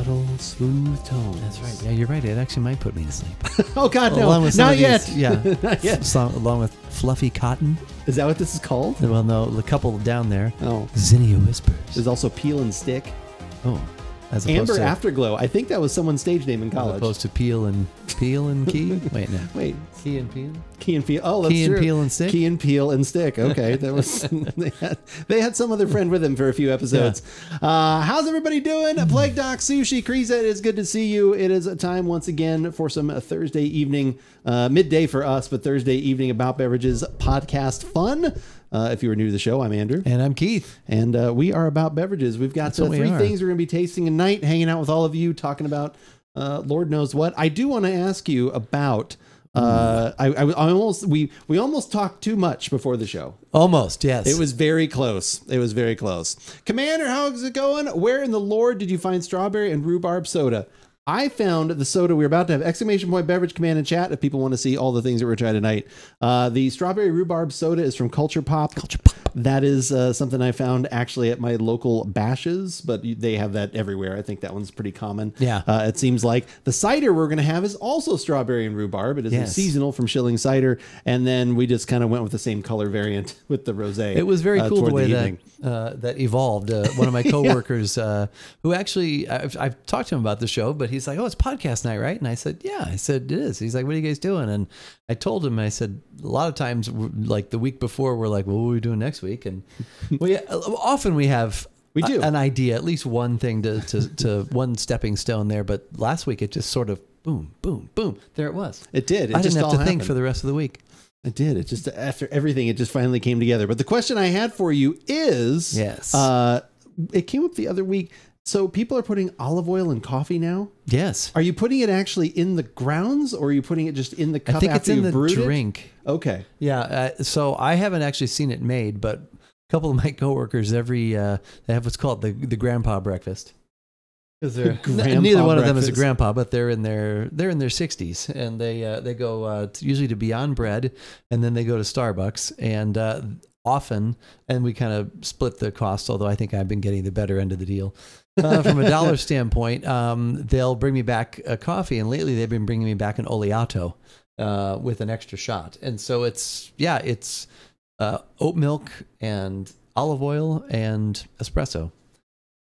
subtle, smooth tones. That's right. Yeah, you're right. It actually might put me to sleep. Oh, God, no. Along with Not yet. These, yeah. Not yet. Along with Fluffy Cotton. Is that what this is called? Well, no, the couple down there. Oh. Zinnia Whispers. There's also Peel and Stick. Oh. As opposed Amber to, Afterglow. I think that was someone's stage name in college. As opposed to Peel and Key? Wait, no. Wait. Key and Peel? Key and Peel. Oh, that's Key true. and Peel and Stick? Key and Peel and Stick. Okay. That was they had some other friend with him for a few episodes. Yeah. How's everybody doing? Plague Doc, Sushi, Kriza, it is good to see you. It is a time once again for some Thursday evening, midday for us, but Thursday evening About Beverages podcast fun. If you were new to the show, I'm Andrew. And I'm Keith. And we are About Beverages. We've got three things we're going to be tasting tonight, hanging out with all of you, talking about Lord knows what. I do want to ask you about... we almost talked too much before the show. Almost, yes. It was very close. It was very close. Commander, how's it going? Where in the Lord did you find strawberry and rhubarb soda? I found the soda. We're about to have exclamation point beverage command and chat if people want to see all the things that we're trying tonight. The strawberry rhubarb soda is from Culture Pop. Culture Pop. That is something I found actually at my local bashes, but they have that everywhere. I think that one's pretty common. Yeah. It seems like the cider we're going to have is also strawberry and rhubarb. It is a seasonal from Schilling Cider. And then we just kind of went with the same color variant with the rosé. It was very cool the way that evolved. One of my coworkers who actually, I've talked to him about the show, but he's like, oh, it's podcast night, right? And I said, yeah. I said, it is. He's like, what are you guys doing? And I told him, I said, a lot of times, like the week before, we're like, well, what are we doing next week? And often we have an idea, at least one thing to one stepping stone there. But last week, it just sort of boom, boom, boom. There it was. It did. I didn't have to think for the rest of the week. It did. It just, after everything, it just finally came together. But the question I had for you is, yes, it came up the other week. So people are putting olive oil in coffee now? Yes. Are you putting it actually in the grounds, or are you putting it just in the cup I think after it's in you the brewed drink. It? Okay. Yeah. So I haven't actually seen it made, but a couple of my coworkers, they have what's called the grandpa breakfast. Neither one of them is a grandpa, but they're in their 60s, and they go usually to Beyond Bread, and then they go to Starbucks, and often, and we kind of split the cost. Although I think I've been getting the better end of the deal. From a dollar standpoint, they'll bring me back a coffee, and lately they've been bringing me back an oleato with an extra shot. And so it's oat milk and olive oil and espresso, as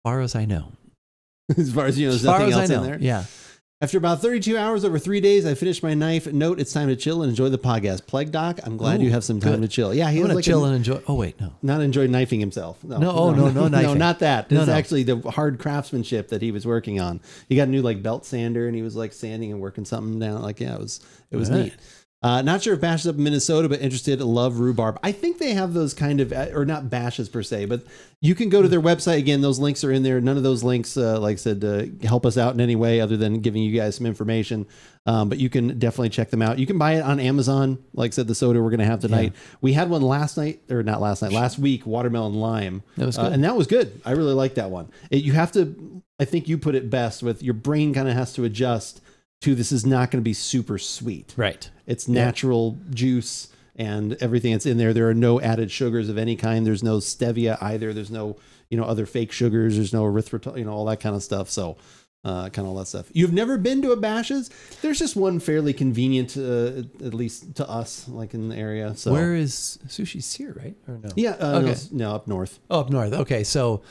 far as I know. As far as you know, there's nothing else in there? Yeah. After about 32 hours over 3 days, I finished my knife. Note, it's time to chill and enjoy the podcast. Plague Doc, I'm glad you have some time to chill. Yeah, he's going to chill and enjoy. Oh, wait, no. Not enjoy knifing himself. No knifing. No, not that. This is actually the hard craftsmanship that he was working on. He got a new belt sander, and he was sanding and working something down. It was neat. Not sure if Bash is up in Minnesota, but interested. Love rhubarb. I think they have those kind of, or not bashes per se, but you can go to their website. Again, those links are in there. None of those links, like I said, help us out in any way other than giving you guys some information. But you can definitely check them out. You can buy it on Amazon. Like I said, the soda we're going to have tonight. Yeah. We had one last week, watermelon lime. That was good. And that was good. I really like that one. I think you put it best with your brain kind of has to adjust to this is not going to be super sweet. Right. It's natural juice and everything that's in there. There are no added sugars of any kind. There's no stevia either. There's no, other fake sugars. There's no erythritol, all that kind of stuff. So kind of all that stuff. You've never been to a Bash's'? There's just one fairly convenient, at least to us, in the area. So where is Sushi's here, right? Or no? Yeah. Okay. No, up north. Oh, up north. Okay. So,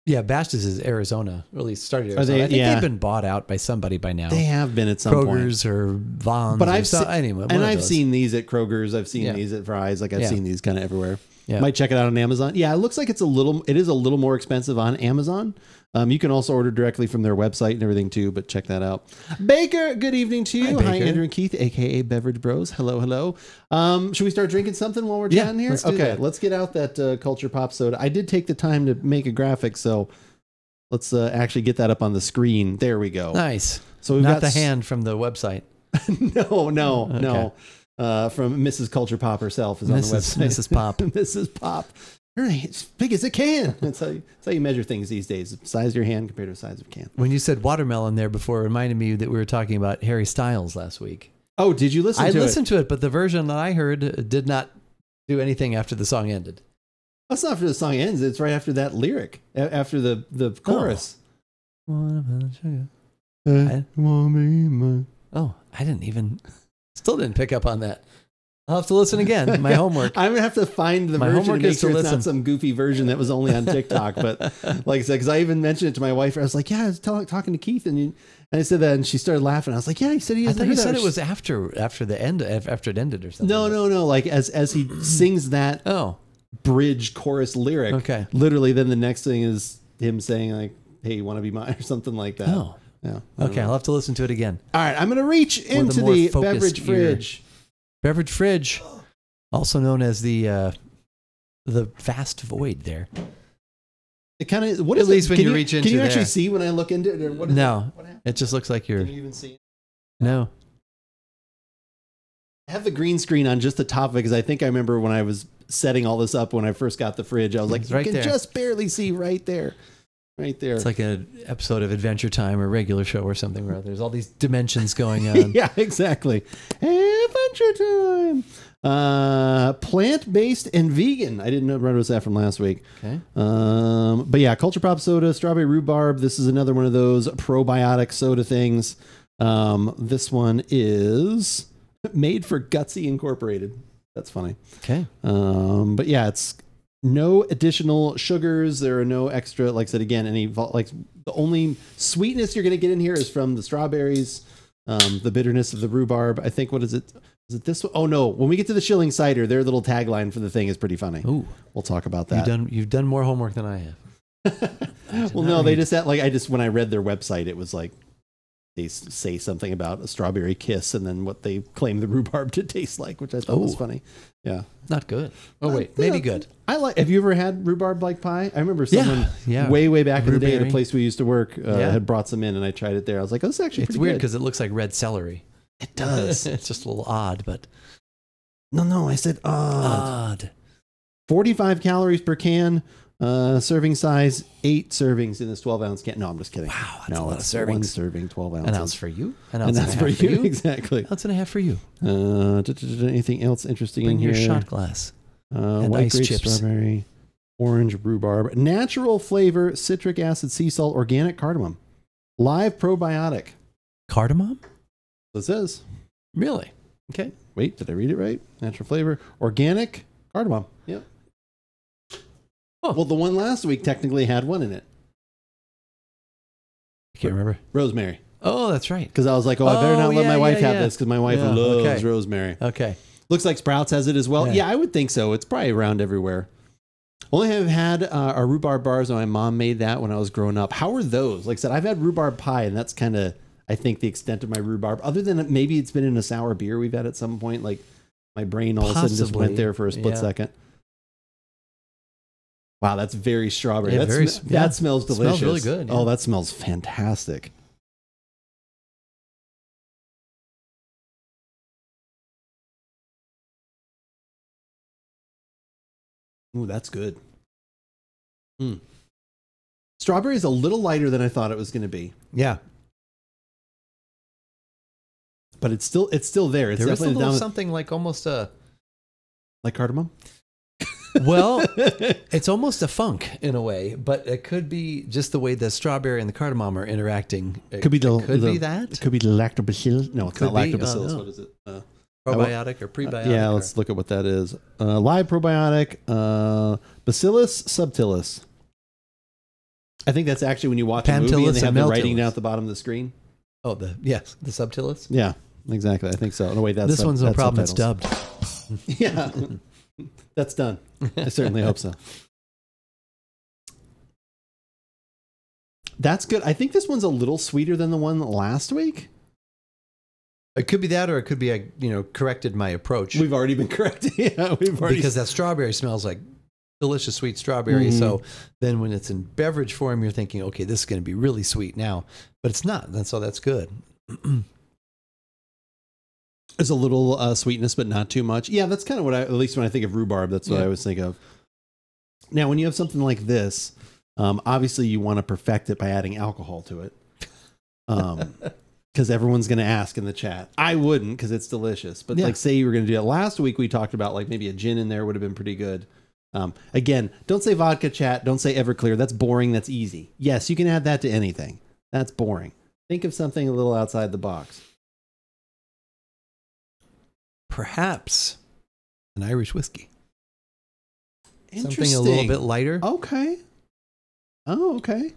yeah, Bash's' is Arizona, or at least started Arizona. I think they've been bought out by somebody by now. They have been at some Kroger's point. Or Vons. But I've seen these at Kroger's. I've seen these at Fry's. I've seen these kind of everywhere. Yeah. Might check it out on Amazon. Yeah, it looks like it is a little more expensive on Amazon. You can also order directly from their website and everything too, but check that out. Baker, good evening to you. Hi, Andrew and Keith, aka Beverage Bros. Hello, hello. Should we start drinking something while we're chatting here? Let's get out that Culture Pop soda. I did take the time to make a graphic, so let's actually get that up on the screen. There we go. Nice. So we've got the hand from the website. No. From Mrs. Culture Pop herself is on the website. Mrs. Pop. Mrs. Pop. It's big as a can. That's how you measure things these days. The size of your hand compared to the size of a can. When you said watermelon there before, it reminded me that we were talking about Harry Styles last week. Oh, did you listen to it? I listened to it, but the version that I heard did not do anything after the song ended. That's not after the song ends. It's right after that lyric, after the chorus. I still didn't pick up on that. I'll have to listen again. My homework. I'm gonna have to find the version homework to make is sure to it's listen. not some goofy version that was only on TikTok. But like I said, because I even mentioned it to my wife, I was like, "Yeah, I was talking to Keith," and I said that, and she started laughing. I was like, "Yeah, he said he." I thought you said it was after the end, after it ended or something. No. Like as he sings that bridge chorus lyric. Okay. Literally, then the next thing is him saying like, "Hey, you want to be mine?" or something like that. Oh. Yeah. Okay, I'll have to listen to it again. All right, I'm gonna reach into the beverage fridge. Beverage fridge. Also known as the vast void there. It kind of at least when you reach into can you there. actually see when I look into it? Or what is no, what happened? It just looks like you're. Can you even see it? No. I have the green screen on just the top of it because I think I remember when I was setting all this up when I first got the fridge. I was like, you can just barely see right there. Right there. It's like an episode of Adventure Time or Regular Show or something where there's all these dimensions going on. Yeah, exactly. Adventure Time. Plant-based and vegan. I didn't know what was that from last week. Okay. But yeah, Culture Pop soda, strawberry rhubarb. This is another one of those probiotic soda things. This one is made for Gutsy Incorporated. That's funny. Okay. But yeah, it's no additional sugars. There are no extra, like I said, again, the only sweetness you're going to get in here is from the strawberries, the bitterness of the rhubarb. I think, what is it? Is it this one? Oh no. When we get to the Schilling Cider, their little tagline for the thing is pretty funny. Ooh. We'll talk about that. You've done more homework than I have. Well, no, they just had when I read their website, it was like, they say something about a strawberry kiss and then what they claim the rhubarb to taste like, which I thought was funny. Yeah. Not good. Oh, wait. Maybe good. Have you ever had rhubarb like pie? I remember someone way back in the day at a place we used to work had brought some in and I tried it there. I was like, oh, this is actually pretty weird good. because it looks like red celery. It does. It's just a little odd, but. No, I said odd. 45 calories per can. Serving size, 8 servings in this 12-ounce can. No, I'm just kidding. Wow, that's a lot of servings. 1 serving, 12 ounces. An ounce for you. An ounce for you. Exactly. Ounce and a half for you. Anything else interesting in here? Bring your shot glass. White ice grape, chips. strawberry, orange, rhubarb, natural flavor, citric acid, sea salt, organic cardamom, live probiotic. Cardamom? So it says. Really? Okay. Wait, did I read it right? Natural flavor, organic cardamom. Yep. Oh. Well, the one last week technically had one in it. I can't remember. Rosemary. Oh, that's right. Because I was like, I better not let my wife have this because my wife loves rosemary. Okay. Looks like Sprouts has it as well. Yeah, I would think so. It's probably around everywhere. Only have had our rhubarb bars, and my mom made that when I was growing up. How are those? Like I said, I've had rhubarb pie, and that's kind of, I think, the extent of my rhubarb. Other than maybe it's been in a sour beer we've had at some point. Like my brain all of a sudden just went there for a split second. Wow, that's very strawberry. Yeah, that smells delicious. Smells really good. Yeah. Oh, that smells fantastic. Ooh, that's good. Strawberry is a little lighter than I thought it was going to be. Yeah. But it's still there. It's definitely a little something like almost like cardamom. Well, it's almost a funk in a way, but it could be just the way the strawberry and the cardamom are interacting. Could be that. It could be the lactobacillus. No, it's not lactobacillus. What is it? Probiotic or prebiotic? Yeah, let's look at what that is. Live probiotic, Bacillus subtilis. I think that's actually when you watch a movie and they have the writing down at the bottom of the screen. Oh, the subtilis? Yeah, exactly. I think so. No, wait, this one's no problem. It's dubbed. Yeah. That's done. I certainly hope so. That's good. I think this one's a little sweeter than the one last week. It could be that, or it could be I corrected my approach. We've already been corrected. Yeah, because that strawberry smells like delicious sweet strawberry. Mm-hmm. So then when it's in beverage form, you're thinking, okay, this is going to be really sweet now, but it's not. And so that's good. There's a little sweetness, but not too much. Yeah, that's kind of what at least when I think of rhubarb, that's what I always think of. Now, when you have something like this, obviously you want to perfect it by adding alcohol to it. Because everyone's going to ask in the chat. I wouldn't because it's delicious. But like say you were going to do it. Last week we talked about like maybe a gin in there would have been pretty good. Again, don't say vodka, chat. Don't say Everclear. That's boring. That's easy. Yes, you can add that to anything. That's boring. Think of something a little outside the box. Perhaps an Irish whiskey. Interesting. Something a little bit lighter. Okay. Oh, okay.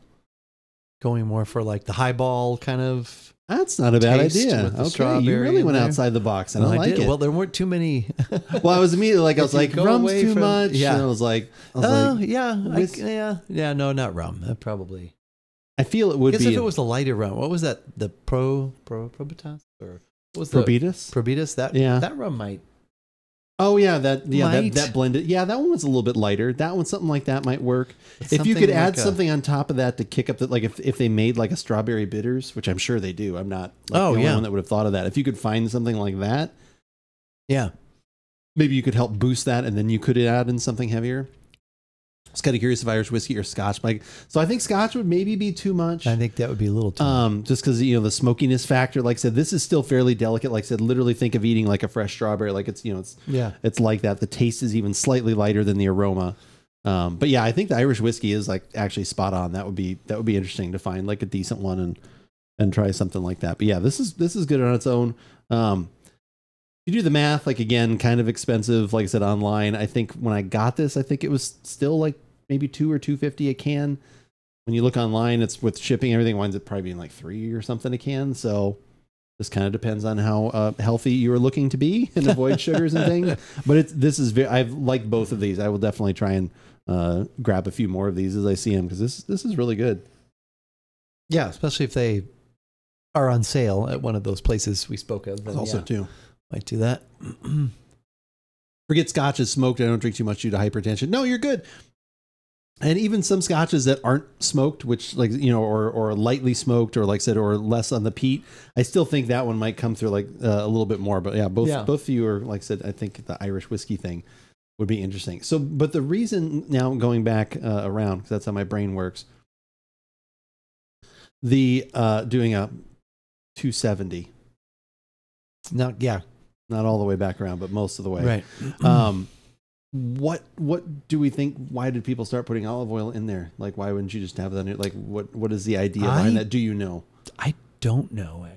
Going more for like the highball kind of. That's not a bad idea. Okay, you really went outside the box, and I like it. Well, there weren't too many. Well, I was immediately like, I was like, rum's too much. Yeah, and I was like, yeah, no, not rum. Probably. I feel it would be. I guess if it was the lighter rum, what was that? The Probitas or what was Probitas? Probitas. That rum might. Oh yeah, that blended. Yeah, that one was a little bit lighter. That one, something like that might work. If you could add something on top of that to kick up the, like if they made like a strawberry bitters, which I'm sure they do. I'm not the only one that would have thought of that. If you could find something like that, yeah, maybe you could help boost that, and then you could add in something heavier. I was kind of curious if Irish whiskey or Scotch. So I think Scotch would maybe be too much. I think that would be a little too much. Just because, the smokiness factor, like I said, this is still fairly delicate. Like I said, literally think of eating like a fresh strawberry. Like it's like that. The taste is even slightly lighter than the aroma. But yeah, I think the Irish whiskey is like actually spot on. That would be interesting to find like a decent one and try something like that. But yeah, this is good on its own. You do the math, like again, kind of expensive. Like I said, online. I think when I got this, I think it was still like maybe $2 or $2.50 a can. When you look online, it's with shipping, everything winds up probably being like $3 or something a can. So this kind of depends on how healthy you are looking to be and avoid sugars and things. But I've liked both of these. I will definitely try and grab a few more of these as I see them, because this is really good. Yeah, especially if they are on sale at one of those places we spoke of. Then, also too. Might do that. Forget Scotch is smoked. I don't drink too much due to hypertension. No, you're good. And even some Scotches that aren't smoked, which like, or lightly smoked, or like I said, or less on the peat, I still think that one might come through like a little bit more. But yeah, both of you are, like I said, I think the Irish whiskey thing would be interesting. So, but the reason now going back around, because that's how my brain works, the doing a 270. Not all the way back around, but most of the way. Right. What do we think? Why did people start putting olive oil in there? Like, why wouldn't you just have that? Like, what is the idea behind that? Do you know? I don't know.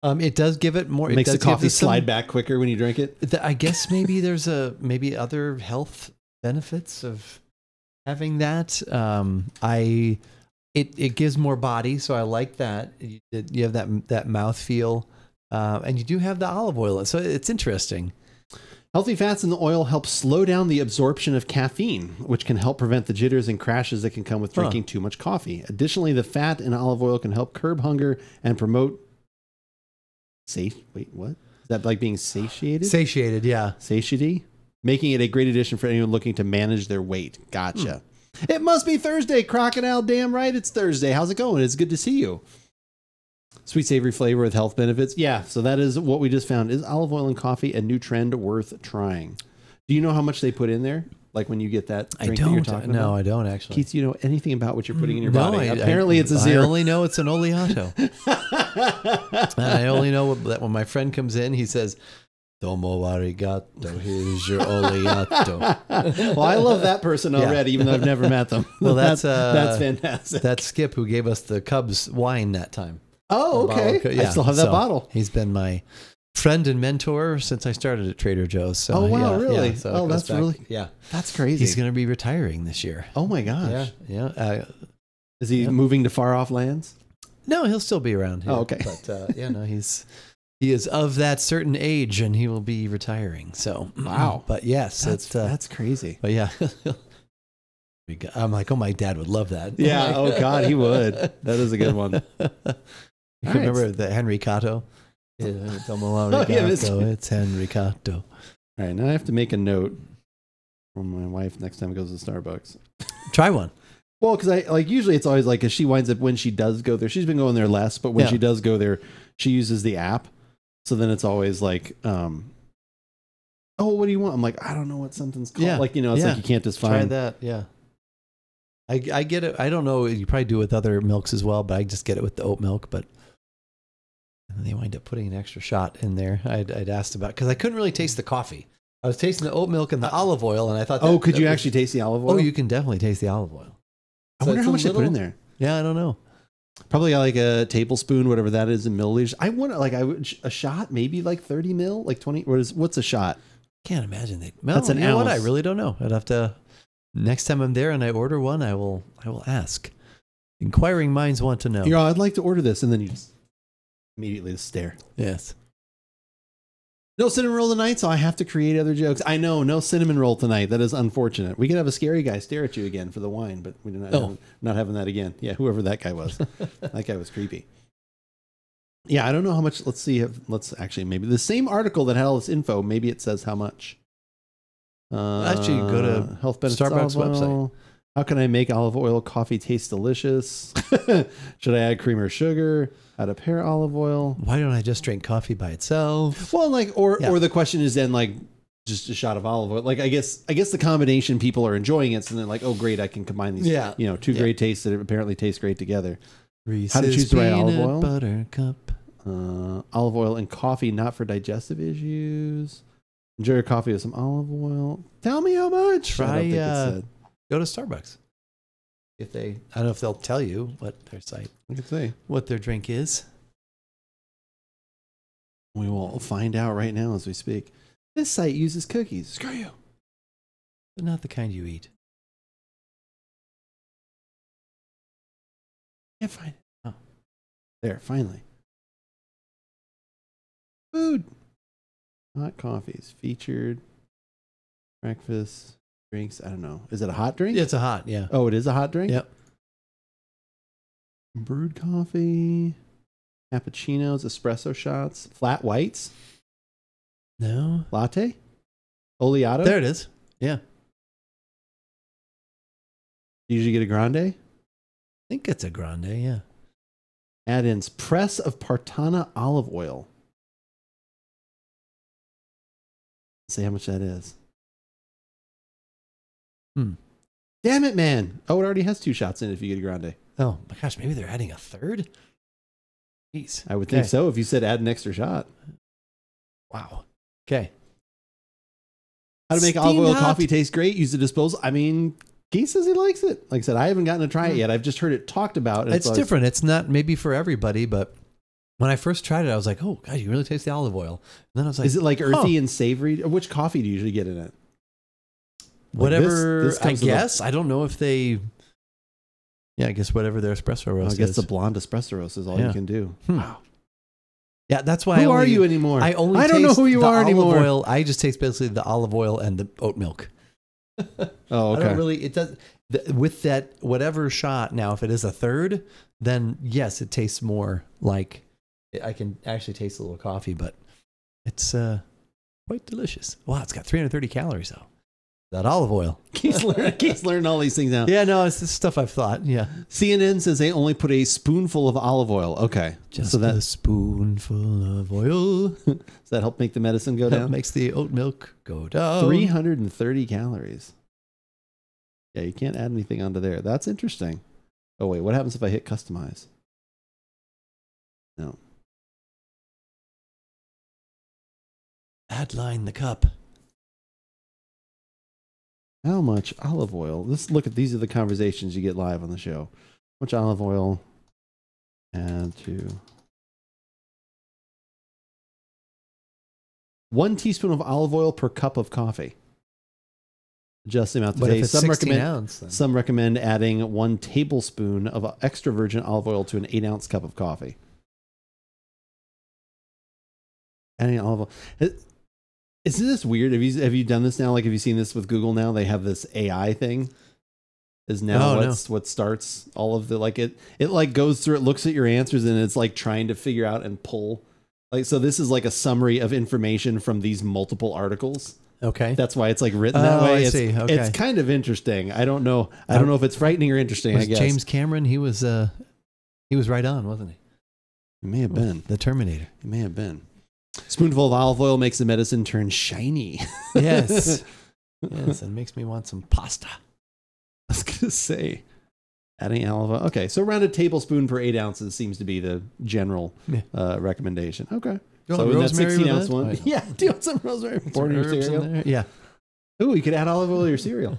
It does give it more. It makes the coffee slide back quicker when you drink it. I guess maybe there's other health benefits of having that. It gives more body, so I like that. You have that mouth feel. And you do have the olive oil, so it's interesting. Healthy fats in the oil help slow down the absorption of caffeine, which can help prevent the jitters and crashes that can come with drinking too much coffee. Additionally, the fat in olive oil can help curb hunger and promote... Wait, what? Is that like being satiated? Satiated, yeah. Satiety? Making it a great addition for anyone looking to manage their weight. Gotcha. It must be Thursday, Crocodile. Damn right it's Thursday. How's it going? It's good to see you. Sweet savory flavor with health benefits. Yeah, so that is what we just found. Is olive oil and coffee a new trend worth trying? Do you know how much they put in there? Like when you get that drink that you're talking about? No, I don't actually. Keith, do you know anything about what you're putting in your body? Apparently it's a zero. I only know it's an oleato. And I only know that when my friend comes in, he says, Domo arigato, here's your oleato. Well, I love that person already, even though I've never met them. Well, that's fantastic. That's Skip who gave us the Cubs wine that time. Oh, okay. I still have that bottle. He's been my friend and mentor since I started at Trader Joe's. So, oh, wow, really? So that's really, that's crazy. He's going to be retiring this year. Oh my gosh. Yeah. Is he moving to far off lands? No, he'll still be around here. Oh, okay. But he is of that certain age and he will be retiring. So, wow. But yes, that's crazy. But yeah. I'm like, oh, my dad would love that. Yeah. Oh God, he would. That is a good one. You remember the Henry Cato? It's Henry Cato. All right, now I have to make a note from my wife next time it goes to Starbucks. Try one. Well, because usually it's always like, as she winds up when she does go there, she's been going there less, but when she does go there, she uses the app. So then it's always like, oh, what do you want? I'm like, I don't know what something's called. Yeah. Like, it's like you can't just find. Try that. Yeah. I get it. I don't know. You probably do it with other milks as well, but I just get it with the oat milk. But they wind up putting an extra shot in there. I'd asked about, because I couldn't really taste the coffee. I was tasting the oat milk and the olive oil, and I thought, could you actually taste the olive oil? Oh, you can definitely taste the olive oil. I wonder how much they put in there. Yeah, I don't know. Probably like a tablespoon, whatever that is in milliliters. I want a shot, maybe like 30 mil, like 20. What's a shot? Can't imagine that. That's an ounce. What? I really don't know. I'd have to. Next time I'm there and I order one, I will ask. Inquiring minds want to know. I'd like to order this, and then you just immediately stare. Yes. No cinnamon roll tonight, so I have to create other jokes. I know, no cinnamon roll tonight. That is unfortunate. We could have a scary guy stare at you again for the wine, but we're not having that again. Yeah, whoever that guy was. That guy was creepy. Yeah, I don't know how much. Let's see. Let's actually maybe the same article that had all this info. Maybe it says how much. Actually, go to Health Benefits Starbucks website. How can I make olive oil coffee taste delicious? Should I add cream or sugar? How to pair olive oil? Why don't I just drink coffee by itself? Well, or the question is then just a shot of olive oil. I guess the combination people are enjoying it, so they're like, oh great, I can combine these. Yeah. Two great tastes that apparently taste great together. Reese's how to choose the right olive oil? Butter cup. Olive oil and coffee not for digestive issues. Enjoy your coffee with some olive oil. Tell me how much. Try go to Starbucks. I don't know if they'll tell you what their site. I could say what their drink is. We will find out right now as we speak. This site uses cookies. Screw you. But not the kind you eat. Can't find it. Oh. There, finally. Food. Hot coffees. Featured. Breakfast. Drinks. I don't know. Is it a hot drink? It's a hot, yeah. Oh, it is a hot drink? Yep. Brewed coffee. Cappuccinos. Espresso shots. Flat whites. No. Latte? Oleato? There it is. Yeah. You usually get a grande? I think it's a grande, yeah. Add-ins. Press of Partana olive oil. Let's see how much that is. Damn it, man. Oh, it already has 2 shots in it if you get a grande. Oh, my gosh. Maybe they're adding a third? Jeez. I would think so if you said add an extra shot. Wow. Okay. How to make olive oil coffee taste great. Use the disposal. I mean, Keith says he likes it. Like I said, I haven't gotten to try it yet. I've just heard it talked about. It's different. It's not maybe for everybody, but when I first tried it, I was like, oh, God, you can really taste the olive oil. And then I was like, is it like earthy and savory? Which coffee do you usually get in it? Whatever, this I guess. I don't know if they... Yeah, I guess whatever their espresso roast is. I guess the blonde espresso roast is all you can do. Wow. Yeah, that's why Who are you anymore? I don't know who you are anymore. Oil, I just taste basically the olive oil and the oat milk. Oh, okay. I don't really... It does... With that whatever shot, now if it is a third, then yes, it tastes more like... I can actually taste a little coffee, but it's quite delicious. Wow, it's got 330 calories, though. That olive oil. Keith's learning all these things now. Yeah, no, it's this stuff I've thought. Yeah. CNN says they only put a spoonful of olive oil. Okay. Just a spoonful of oil. Does that help make the medicine go down? Makes the oat milk go down. 330 calories. Yeah, you can't add anything onto there. That's interesting. Oh, wait. What happens if I hit customize? No. Add line the cup. How much olive oil? Let's look at these are the conversations you get live on the show. How much olive oil add to 1 teaspoon of olive oil per cup of coffee. Adjust the amount to taste. Some recommend adding 1 tablespoon of extra virgin olive oil to an 8-ounce cup of coffee. Adding olive oil. Isn't this weird? Have you done this now? Like, have you seen this with Google now? They have this AI thing. Is now what starts all of the it like goes through. It looks at your answers and it's like trying to figure out and pull. Like, so this is like a summary of information from these multiple articles. Okay, that's why it's like written that way. I see. Okay. It's kind of interesting. I don't know. I don't know if it's frightening or interesting. I guess James Cameron. He was right on, wasn't he? He may have been the Terminator. He may have been. Spoonful of olive oil makes the medicine turn shiny. Yes. Yes, it makes me want some pasta. I was going to say, adding olive oil. Okay, so around a tablespoon per 8 ounces seems to be the general recommendation. Okay. So in that 16-ounce one. Yeah, do you want some rosemary? Pour in your cereal? Yeah. Ooh, you could add olive oil to your cereal.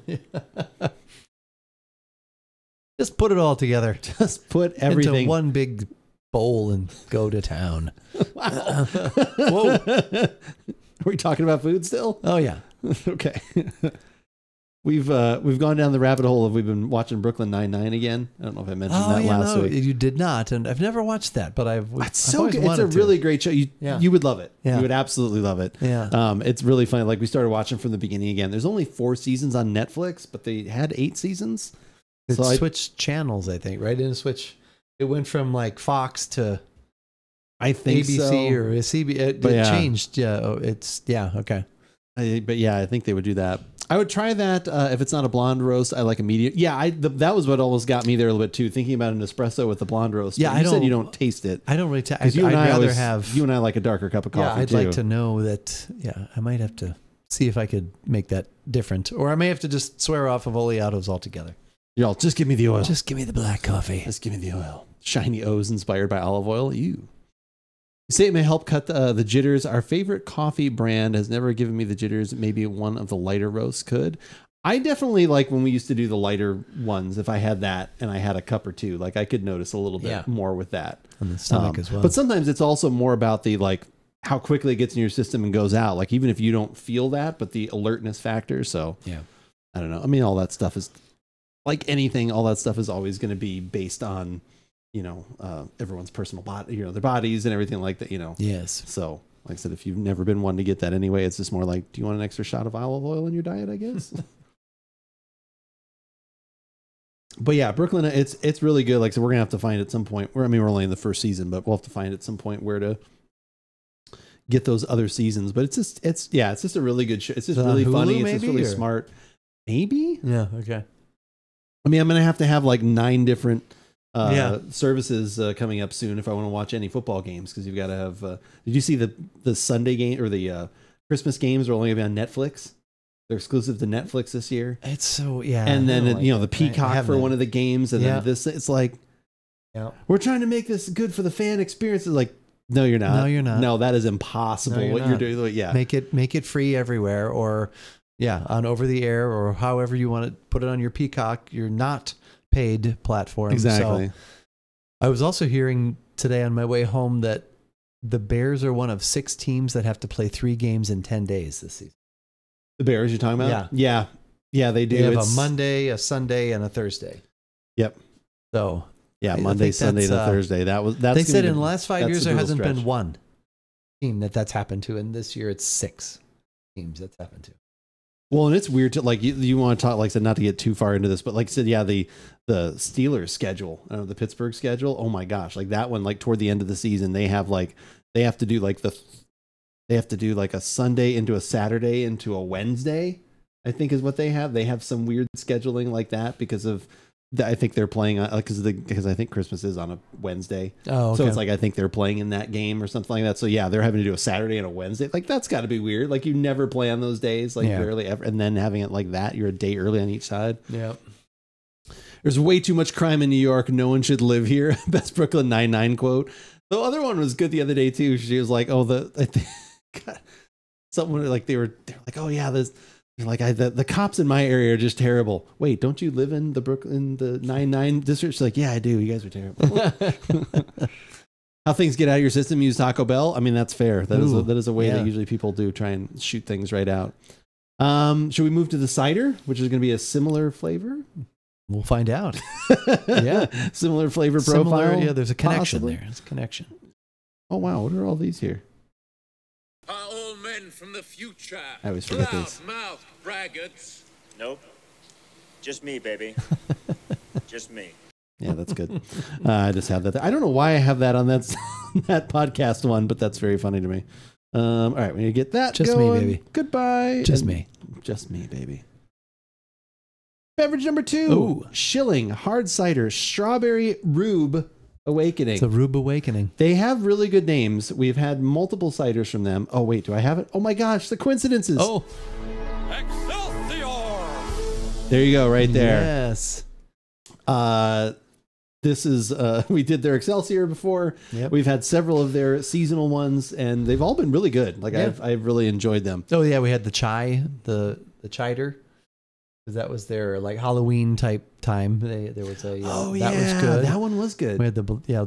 Just put it all together. Just put everything into one big bowl and go to town. Wow. Whoa. Are we talking about food still? Oh yeah. Okay. We've gone down the rabbit hole. We've been watching Brooklyn Nine-Nine again. I don't know if I mentioned that last week. You did not, and I've never watched that, but It's so good. It's a really great show. You would love it. Yeah. You would absolutely love it. Yeah. It's really funny. Like we started watching from the beginning again. There's only 4 seasons on Netflix, but they had 8 seasons. It switched channels, I think, right? It went from like Fox to I think ABC or CB. It changed. Yeah. Okay. But yeah, I think they would do that. I would try that if it's not a blonde roast. I like a medium. Yeah, that was what almost got me there a little bit too. Thinking about an espresso with the blonde roast. Yeah, you said you don't taste it. I don't really taste. I'd rather have you and I like a darker cup of coffee. Yeah, I'd like to know that. Yeah, I might have to see if I could make that different, or I may have to just swear off of Oleatos altogether. Y'all, just give me the oil. Just give me the black coffee. Just give me the oil. Shiny O's inspired by olive oil. You say it may help cut the jitters. Our favorite coffee brand has never given me the jitters. Maybe one of the lighter roasts could. I definitely like when we used to do the lighter ones. If I had that and I had a cup or two, like I could notice a little bit more with that. On the stomach as well. But sometimes it's also more about the like how quickly it gets in your system and goes out. Like even if you don't feel that, but the alertness factor. So yeah, I don't know. I mean, all that stuff is like anything. All that stuff is always going to be based on, everyone's personal body, their bodies and everything like that, Yes. So, like I said, if you've never been one to get that anyway, it's just more like, do you want an extra shot of olive oil in your diet, I guess? But yeah, Brooklyn, it's really good. Like, so we're going to have to find at some point we're only in the first season, but we'll have to find at some point where to get those other seasons. But it's just a really good show. It's just really funny. It's just really smart. Maybe? Yeah. Okay. I mean, I'm going to have like 9 different services coming up soon if I want to watch any football games, because you've got to have did you see the Sunday game or the Christmas games are only going to be on Netflix? They're exclusive to Netflix this year. It's so and then the Peacock for one of the games, and then this, it's like we're trying to make this good for the fan experience. It's like, no you're not. No, that is impossible. You're doing. Yeah, make it free everywhere, or on over the air, or however you want to put it on your Peacock. You're not paid platform. Exactly. So I was also hearing today on my way home that the Bears are one of 6 teams that have to play 3 games in 10 days this season. The Bears you're talking about? Yeah, they do. They have a Monday, a Sunday, and a Thursday. Yep. So Monday, Sunday, to Thursday. That's they said in the last 5 years there hasn't been one team that's happened to, and this year it's 6 teams that's happened to. Well, and it's weird to like you want to talk, like I said, not to get too far into this, but like I said, the Steelers schedule, the Pittsburgh schedule. Oh my gosh, like that one, like toward the end of the season, they have to do like a Sunday into a Saturday into a Wednesday, I think is what they have. They have some weird scheduling like that because of I think they're playing because I think Christmas is on a Wednesday. Oh, okay. So it's like I think they're playing in that game or something like that. So yeah, they're having to do a Saturday and a Wednesday. Like that's got to be weird. Like you never play on those days, like rarely ever, and then having it like that, you're a day early on each side. Yeah. There's way too much crime in New York. No one should live here. Best Brooklyn Nine-Nine quote. The other one was good the other day too. She was like, someone like they were like, oh yeah, the cops in my area are just terrible. Wait, don't you live in the Brooklyn, the 9-9 district? She's like, yeah, I do. You guys are terrible. How things get out of your system, use Taco Bell. I mean, that's fair. That is a way that usually people do try and shoot things right out. Should we move to the cider, which is going to be a similar flavor? We'll find out. Similar flavor profile. Yeah, there's a connection possibly. there. There's a connection. Oh, wow. What are all these here? Are all men from the future? I always forget this. Loud-mouthed braggarts. Nope. Just me, baby. Just me. Yeah, that's good. I just have that. I don't know why I have that on that podcast one, but that's very funny to me. All right, we need to get that just going. Me, baby. Goodbye. Just me, baby. Beverage number 2. Ooh. Schilling hard cider strawberry Rhube Awakening. It's a Rhube Awakening. They have really good names. We've had multiple ciders from them. Oh wait, do I have it? Oh my gosh, the coincidences. Oh, Excelsior! There you go, right there. Yes. This is we did their Excelsior before. Yep. We've had several of their seasonal ones, and they've all been really good. Like I've really enjoyed them. Oh yeah, we had the chai, the chider. because that was their like Halloween type time. There was a that was good. That one was good. We had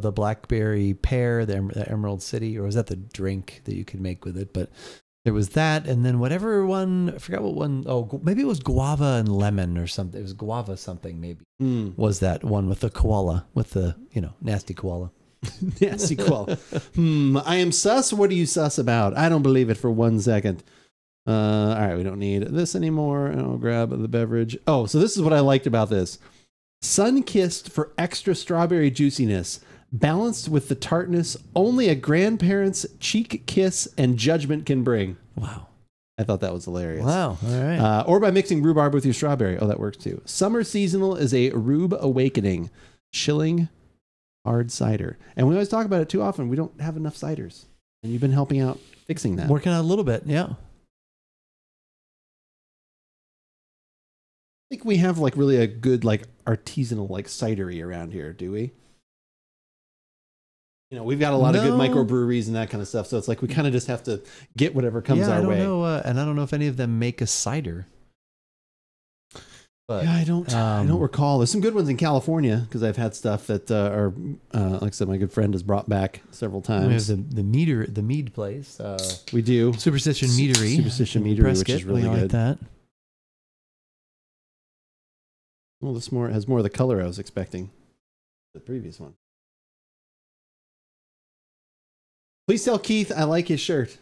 the blackberry pear, the Emerald City, or was that the drink that you could make with it? But there was that, and then whatever one, I forgot what one. Oh, maybe it was guava and lemon or something. It was guava something maybe. Was that one with the koala, with the nasty koala. Nasty koala. I am sus. What are you sus about? I don't believe it for 1 second. All right, we don't need this anymore. I'll grab the beverage. Oh, so this is what I liked about this. Sun-kissed for extra strawberry juiciness, balanced with the tartness only a grandparent's cheek kiss and judgment can bring. Wow. I thought that was hilarious. Wow. All right. Or by mixing rhubarb with your strawberry. Oh, that works too. Summer seasonal is a Rhube awakening. Schilling hard cider. And we always talk about it too often. We don't have enough ciders. And you've been helping out fixing that. Working out a little bit. Yeah. I think we have like really a good like artisanal like cidery around here, do we? We've got a lot of good microbreweries and that kind of stuff. So it's like we kind of just have to get whatever comes our way. Know, and I don't know if any of them make a cider. But, yeah, I don't recall. There's some good ones in California because I've had stuff that are like I said, my good friend has brought back several times. We have the mead place. We do Superstition Meadery. Superstition Meadery, which is really good. Like that. Well, this has more of the color I was expecting. The previous one. Please tell Keith I like his shirt.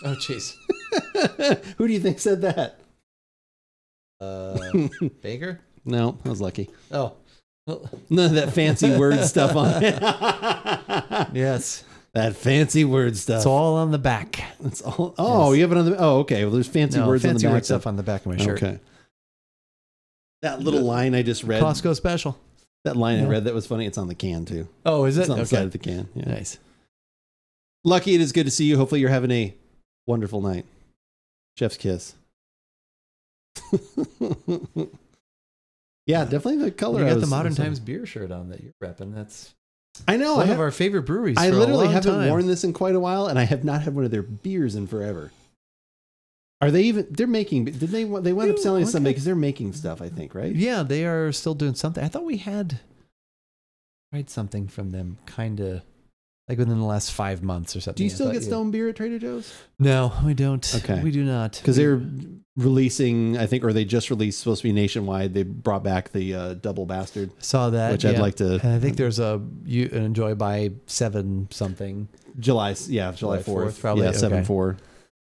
Oh, jeez. Who do you think said that? Baker? No, I was lucky. Oh. None of that fancy word stuff on it. Yes. That fancy word stuff. It's all on the back. It's all. Oh, yes. You have it on the. Oh, okay. Well, there's fancy words on the back. Fancy word stuff on the back of my shirt. Okay. That little line I just read. Costco special. That line I read that was funny. It's on the can too. Oh, is it? It's on the side of the can. Yeah. Nice. Lucky, it is good to see you. Hopefully you're having a wonderful night. Chef's kiss. Yeah, definitely the color. You got the Modern Times beer shirt on that you're repping. That's I know. One of our favorite breweries. I literally haven't worn this in quite a while, and I have not had one of their beers in forever. Are they even? They're making. Did they? They wound up selling something because they're making stuff. I think, right? Yeah, they are still doing something. I thought we had tried something from them, kind of like within the last 5 months or something. Do you still get Stone beer at Trader Joe's? No, we don't. Okay, we do not because they're releasing. I think, or they just released. Supposed to be nationwide. They brought back the Double Bastard. Saw that, which I'd like to. And I think there's you enjoy by 7 something. July 4th, probably. Yeah, 7/4.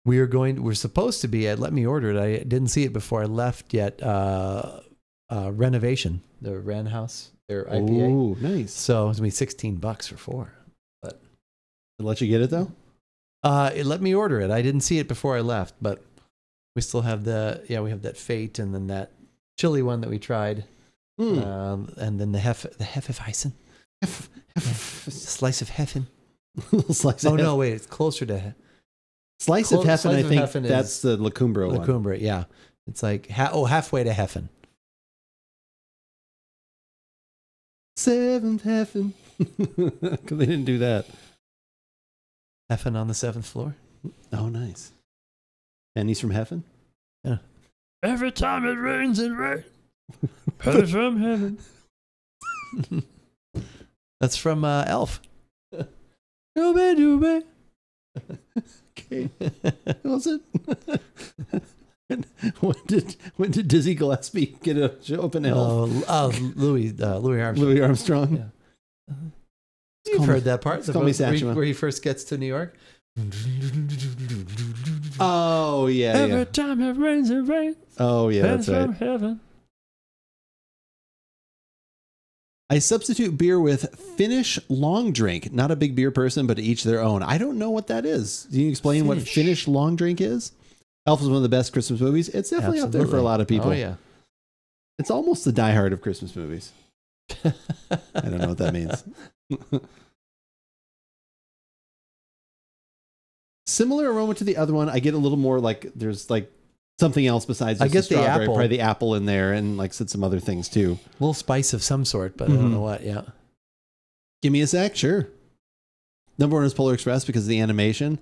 We're supposed to be at, let me order it. I didn't see it before I left yet. Renovation, the Wren House, their IPA. Oh, nice. So it's going to be $16 for 4. But it let you get it though? It let me order it. I didn't see it before I left, but we still have we have that Fate and then that chili one that we tried. And then the Hefeweizen. Slice of Heffen. Slice of Heffen. No, wait, it's closer to Slice of Heffen, I think that's the La Cumbra one. La Cumbra, yeah. It's like, halfway to Heffen. 7th Heffen. Because they didn't do that. Heffen on the 7th floor. Oh, nice. And he's from Heffen? Yeah. Every time it rains, it rains. Penny from heaven. That's from Elf. Doobie doobie. Okay. Was it? when did Dizzy Gillespie get a show up in Elf? Louis Armstrong. Louis Armstrong. Yeah. You've heard that part. Where he first gets to New York. Oh yeah. Every time it rains, it rains. Oh yeah, that's right. From heaven. I substitute beer with Finnish long drink. Not a big beer person, but each their own. I don't know what that is. Can you explain what Finnish long drink is? Elf is one of the best Christmas movies. It's definitely up there for a lot of people. Oh yeah. It's almost the Die Hard of Christmas movies. I don't know what that means. Similar aroma to the other one. I get a little more like there's like something else besides just the strawberry, probably the apple in there, and like said some other things too. A little spice of some sort, but I don't know what. Yeah. Give me a sec. Sure. Number 1 is Polar Express because of the animation.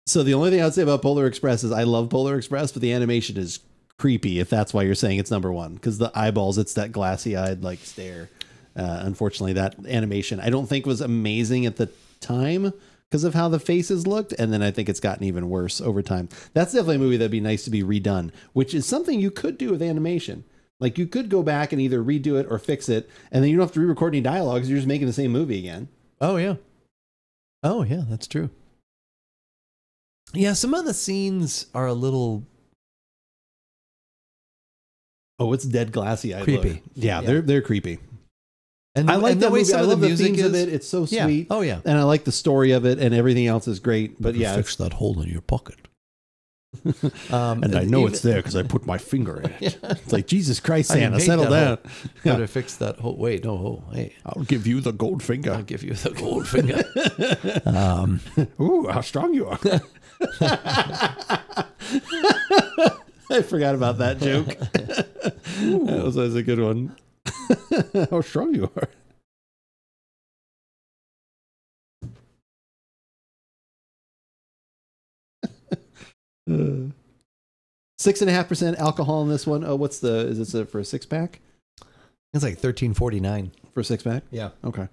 So the only thing I would say about Polar Express is I love Polar Express, but the animation is creepy, if that's why you're saying it's number one, because the eyeballs, it's that glassy eyed like stare. Unfortunately, that animation I don't think was amazing at the time because of how the faces looked, and then I think it's gotten even worse over time. That's definitely a movie that'd be nice to be redone, which is something you could do with animation. Like you could go back and either redo it or fix it, and then you don't have to re-record any dialogues. You're just making the same movie again. Oh yeah, that's true. Yeah, some of the scenes are a little. Oh, it's dead glassy eyed. Creepy. Yeah, they're creepy. And I like that movie. I love the themes of it. It's so sweet. Oh yeah. And I like the story of it, and everything else is great. But yeah, fix that hole in your pocket. And I know it's there because I put my finger in it. It's like, Jesus Christ, Santa, settle down. Better fix that hole. Wait, no hole. Hey, I'll give you the gold finger. I'll give you the gold finger. Ooh, how strong you are. I forgot about that joke. That was always a good one. How strong you are. 6.5% alcohol in this one. Oh, is this for a 6-pack? It's like $13.49 for a 6-pack. Yeah. Okay.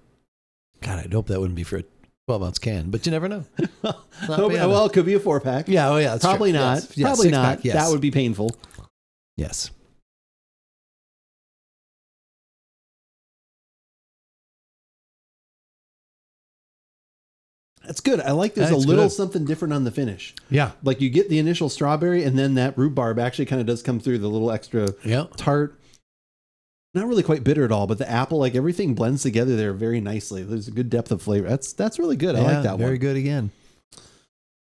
God, I'd hope that wouldn't be for a 12-ounce can, but you never know. Well, it could be a 4-pack. Yeah. Oh, yeah. Probably true. not. Yes. Probably Yeah, not. 6-pack, yes. That would be painful. Yes. That's good. I like there's a little something different on the finish. Yeah. Like you get the initial strawberry, and then that rhubarb actually kind of does come through, the little extra tart. Not really quite bitter at all, but the apple, like everything blends together there very nicely. There's a good depth of flavor. That's really good. I like that one. Very good again.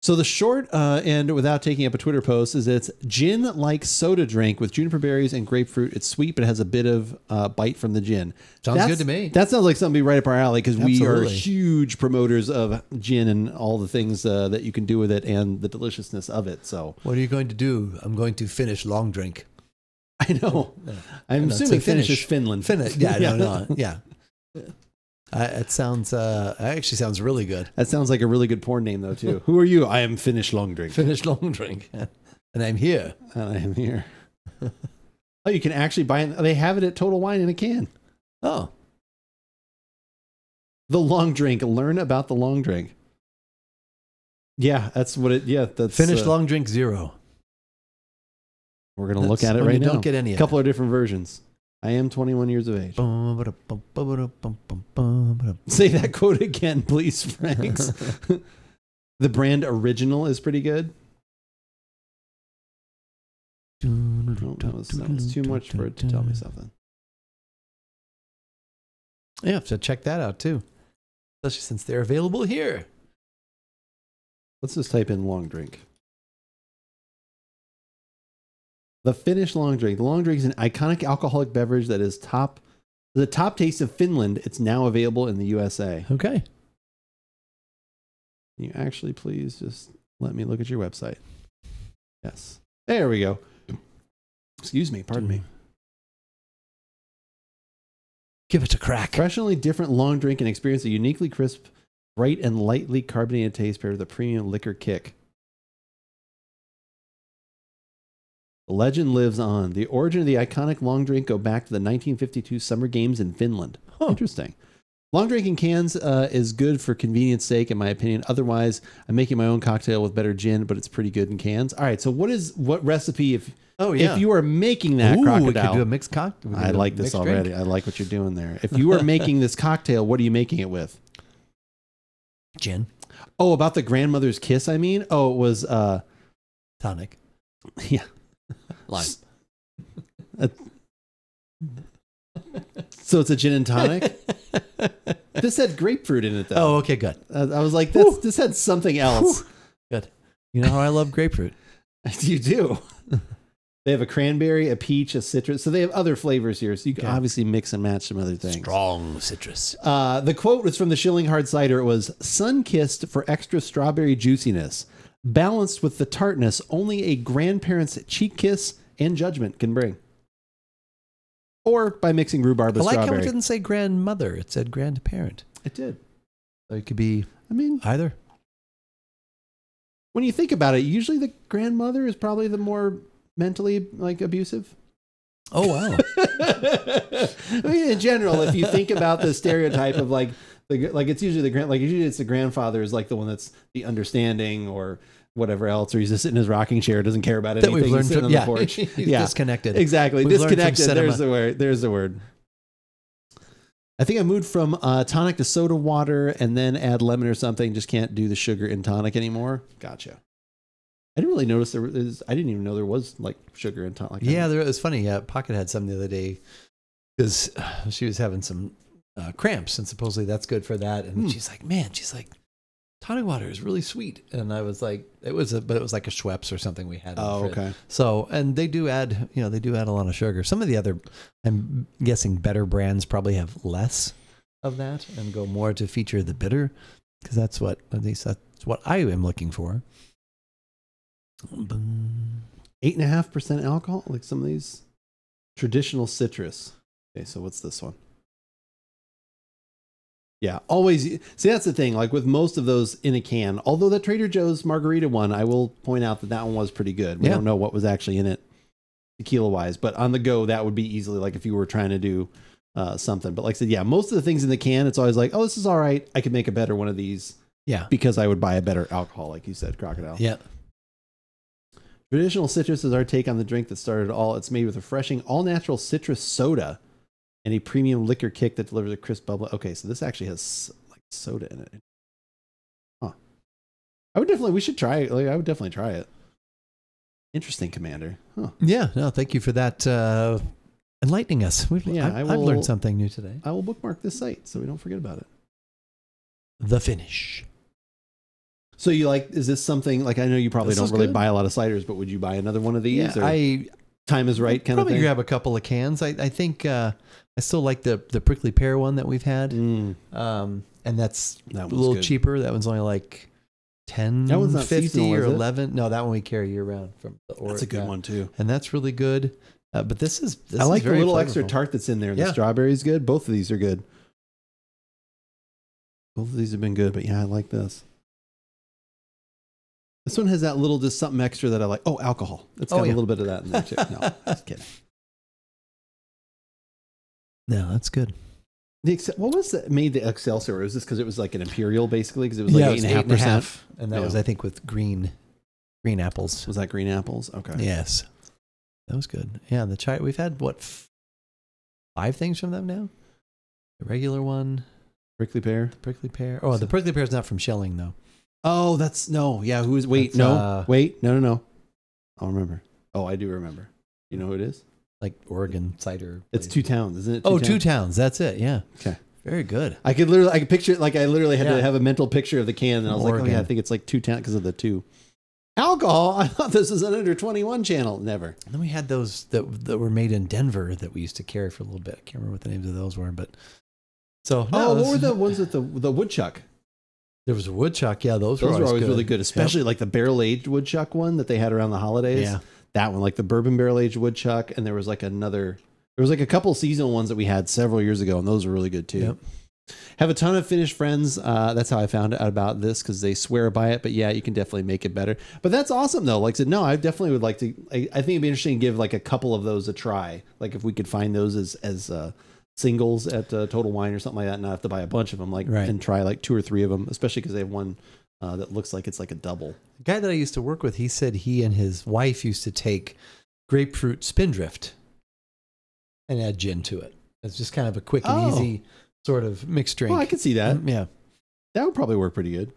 So the short and without taking up a Twitter post is it's gin-like soda drink with juniper berries and grapefruit. It's sweet, but it has a bit of bite from the gin. Sounds good to me. That sounds like something right up our alley because we are huge promoters of gin and all the things that you can do with it and the deliciousness of it. So what are you going to do? I'm going to finish long drink. I know. I'm assuming Finnish is Finland. Finnish. Yeah, no. Yeah. It sounds. Actually sounds really good. That sounds like a really good porn name, though, too. Who are you? I am Finnish Long Drink. Finnish Long Drink, and I'm here. And I am here. Oh, you can actually buy it. They have it at Total Wine in a can. Oh, the Long Drink. Learn about the Long Drink. Yeah, that's what it. Yeah, that's Finnish Long Drink 0. We're gonna look at it right now. Don't get any. A couple of different versions. I am 21 years of age. Say that quote again, please, Franks. The brand Original is pretty good. Oh, that was too much for it to tell me something. Yeah, so check that out too. Especially since they're available here. Let's just type in long drink. The Finnish long drink. The long drink is an iconic alcoholic beverage that is the top taste of Finland. It's now available in the USA. Okay. Can you actually please just let me look at your website? Yes. There we go. Excuse me. Pardon me. Give it a crack. Professionally different long drink and experience a uniquely crisp, bright, and lightly carbonated taste paired with a premium liquor kick. The legend lives on. The origin of the iconic long drink go back to the 1952 Summer Games in Finland. Oh, interesting. Long drink in cans is good for convenience sake, in my opinion. Otherwise, I'm making my own cocktail with better gin, but it's pretty good in cans. All right, so what recipe if you are making that crocodile? We could do a mixed cocktail. I like this already. Drink. I like what you're doing there. If you are making this cocktail, what are you making it with? Gin. Oh, about the grandmother's kiss, I mean? Oh, it was... tonic. Yeah. Lime. So it's a gin and tonic? This had grapefruit in it, though. Oh, okay, good. I was like, this had something else. Good. You know how I love grapefruit. You do. They have a cranberry, a peach, a citrus. So they have other flavors here. So you can obviously mix and match some other things. Strong citrus. The quote was from the Schilling Hard Cider. It was, sun-kissed for extra strawberry juiciness. Balanced with the tartness only a grandparent's cheek kiss and judgment can bring. Or by mixing rhubarb with strawberry. I like how it didn't say grandmother. It said grandparent. It did. So it could be either. When you think about it, usually the grandmother is probably the more mentally like abusive? Oh wow. I mean, in general, if you think about the stereotype of like it's usually the grandfather is like the one that's the understanding or whatever else, or he's just sitting in his rocking chair, doesn't care about anything. We've learned sitting from, on the porch. He's disconnected. Exactly. We've Disconnected. There's the word. There's the word. I think I moved from tonic to soda water and then add lemon or something. Just can't do the sugar in tonic anymore. Gotcha. I didn't really notice I didn't even know there was like sugar in tonic. Yeah, it was funny. Pocket had some the other day because she was having some cramps, and supposedly that's good for that. And she's like, tonic water is really sweet. And I was like, but it was like a Schweppes or something we had. Oh, okay. So, and they do add a lot of sugar. Some of the other, I'm guessing better brands probably have less of that and go more to feature the bitter, because that's what I am looking for. 8.5% alcohol, like some of these traditional citrus. Okay, so what's this one? Yeah, always. See, that's the thing. Like with most of those in a can, although the Trader Joe's margarita one, I will point out that one was pretty good. We don't know what was actually in it tequila wise, but on the go, that would be easily like if you were trying to do something. But like I said, yeah, most of the things in the can, it's always like, oh, this is all right. I could make a better one of these. Yeah. Because I would buy a better alcohol, like you said, Crocodile. Yeah. Traditional citrus is our take on the drink that started it all. It's made with refreshing, all-natural citrus soda and a premium liquor kick that delivers a crisp bubble. Okay, so this actually has like soda in it. Huh. We should try it. Like, I would definitely try it. Interesting, Commander. Huh. Yeah, no, thank you for that enlightening us. I've learned something new today. I will bookmark this site so we don't forget about it. The finish. So is this something, like I know you probably don't really buy a lot of ciders, but would you buy another one of these? Yeah, time is right kind of thing? Probably grab a couple of cans. I think I still like the prickly pear one that we've had. And that's a little cheaper. That one's only like $10.50 or $11. No, that one we carry year round from the That's a good one too. And that's really good. But this is I like the little flavorful. extra tart that's in there. The strawberry is good. Both of these are good. Both of these have been good, but yeah, I like this. This one has that little, just something extra that I like. Oh, alcohol. It's got a little bit of that in there too. No, just kidding. No, that's good. What was that made the Excelsior? Was this because it was like an Imperial basically? Because it was like 8.5%? And that was, I think, with green apples. Was that green apples? Okay. Yes. That was good. Yeah, the chai, we've had, 5 things from them now? The regular one. Prickly pear? Oh, the prickly pear is not from Schilling, though. Oh, no. Yeah, no. I'll remember. Oh, I do remember. You know who it is? Like Oregon cider. It's Two Towns, isn't it? Two Towns. That's it. Yeah. Okay. Very good. I could picture it. Like I literally had to have a mental picture of the can, and I was like, oh yeah, I think it's like Two Towns because of the 2. Alcohol? I thought this was an under 21 channel. Never. And then we had those that were made in Denver that we used to carry for a little bit. I can't remember what the names of those were, but what were the ones with the woodchuck? There was a woodchuck. Yeah, those were always really good, especially like the barrel-aged woodchuck one that they had around the holidays. Yeah. That one, like the bourbon barrel-aged woodchuck, and there was like a couple seasonal ones that we had several years ago, and those were really good too. Yep. Have a ton of Finnish friends. That's how I found out about this because they swear by it. But yeah, you can definitely make it better. But that's awesome though. Like I said, no, I definitely would like to. I think it'd be interesting to give like a couple of those a try. Like if we could find those as singles at Total Wine or something like that, not have to buy a bunch of them, and try like 2 or 3 of them, especially because they have one that looks like it's like a double. The guy that I used to work with, he said he and his wife used to take grapefruit spindrift and add gin to it. It's just kind of a quick and easy sort of mixed drink. Oh, I could see that. Yeah. That would probably work pretty good.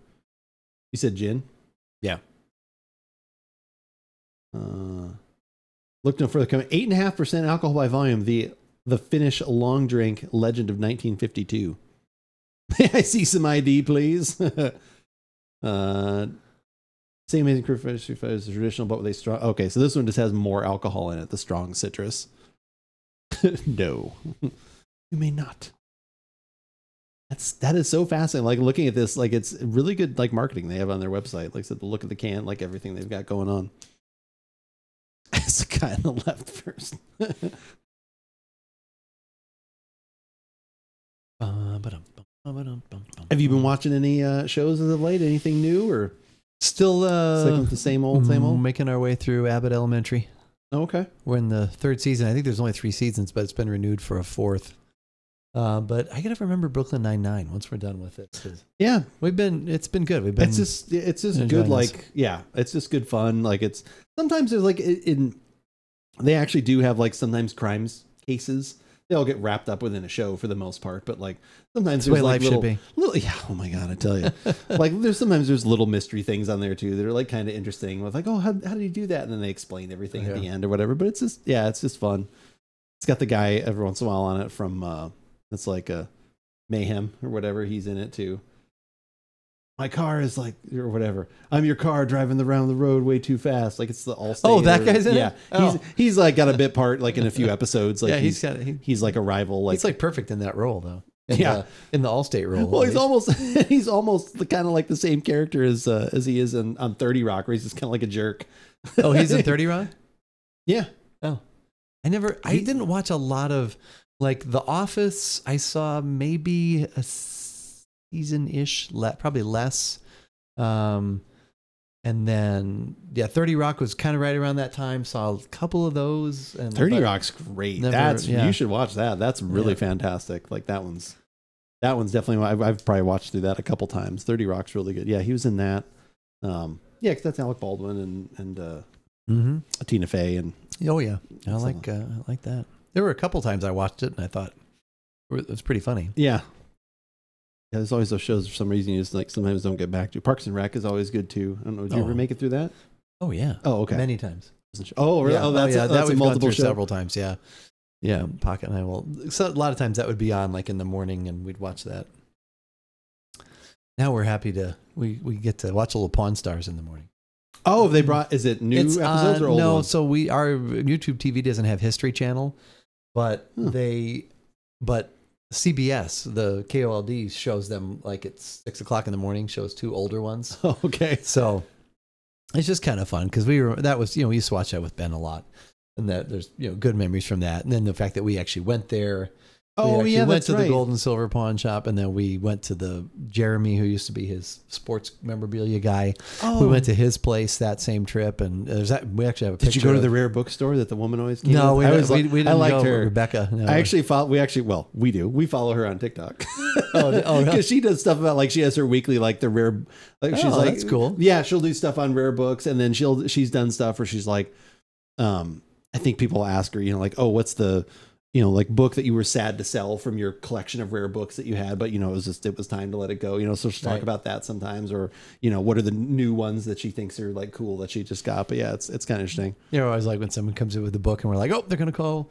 You said gin? Yeah. Look no further. 8.5% alcohol by volume. The Finnish long drink legend of 1952. May I see some ID, please? Same amazing crew as the traditional, but with a strong. Okay, so this one just has more alcohol in it. The strong citrus. No, you may not. That is so fascinating. Like looking at this, like it's really good, like marketing they have on their website. Like I said, the look of the can, like everything they've got going on. It's the guy on the left first. Have you been watching any shows as of late? Anything new or still sticking with the same old? Making our way through Abbott Elementary. Okay. We're in the 3rd season. I think there's only 3 seasons, but it's been renewed for a 4th. But I gotta remember Brooklyn Nine-Nine once we're done with it. Yeah, it's been good. We've been. It's just good. Like, it's just good fun. Like, it's sometimes there's like they actually do have like sometimes crimes cases. They all get wrapped up within a show for the most part, but like sometimes there's like little, yeah. Oh my god, I tell you, like there's little mystery things on there too that are like kind of interesting. With like, oh, how did you do that? And then they explain everything at the end or whatever. But it's just fun. It's got the guy every once in a while on it from it's like a Mayhem or whatever. He's in it too. My car is like, or whatever. I'm your car driving around the road way too fast. Like it's the Allstate. Oh, that guy's in it? Yeah. He's like got a bit part like in a few episodes. Like yeah, he's like a rival. Like he's like perfect in that role though. In the Allstate role. Well, he's almost kind of like the same character as he is on 30 Rock, where he's just kind of like a jerk. Oh, he's in 30 Rock? Yeah. Oh. I didn't watch a lot of like The Office. I saw maybe a season-ish, probably less. And then 30 Rock was kind of right around that time. Saw a couple of those. And 30 Rock's great. You should watch that. That's really fantastic. Like that one's definitely. I've probably watched through that a couple times. 30 Rock's really good. Yeah, he was in that. Because that's Alec Baldwin and Tina Fey and. Oh yeah, I like that. There were a couple times I watched it and I thought it was pretty funny. Yeah. Yeah, there's always those shows for some reason you just like sometimes don't get back to. Parks and Rec is always good too. I don't know. Did you ever make it through that? Oh yeah. Oh okay. Many times. Oh really? Yeah. Oh that's that we've multiple gone through several times. Yeah. Yeah. Pocket and I will. So a lot of times that would be on like in the morning and we'd watch that. Now we're happy to we get to watch a little Pawn Stars in the morning. Oh, they brought. Is it new episodes or old no? ones? So our YouTube TV doesn't have History Channel, but but CBS, the KOLD shows them like it's 6 o'clock in the morning. Shows 2 older ones. Oh, okay. So it's just kind of fun because we used to watch that with Ben a lot, and that there's good memories from that, and then the fact that we actually went there. We went to the Gold and Silver Pawn Shop, and then we went to the Jeremy, who used to be his sports memorabilia guy. Oh. We went to his place that same trip, and we actually have a picture. Did you go to the rare bookstore that the woman always came No, with? we didn't. I liked go her. Rebecca. No. I actually follow. We do. We follow her on TikTok. Really? Because she does stuff about like she has her weekly like the rare. Like she's like that's cool. Yeah, she'll do stuff on rare books, and then she's done stuff where she's like, I think people ask her, like, oh, what's the like book that you were sad to sell from your collection of rare books that you had, but it was time to let it go, so she'll talk about that sometimes, or, what are the new ones that she thinks are like cool that she just got. But yeah, it's kind of interesting. Always like when someone comes in with a book and we're like, oh, they're going to call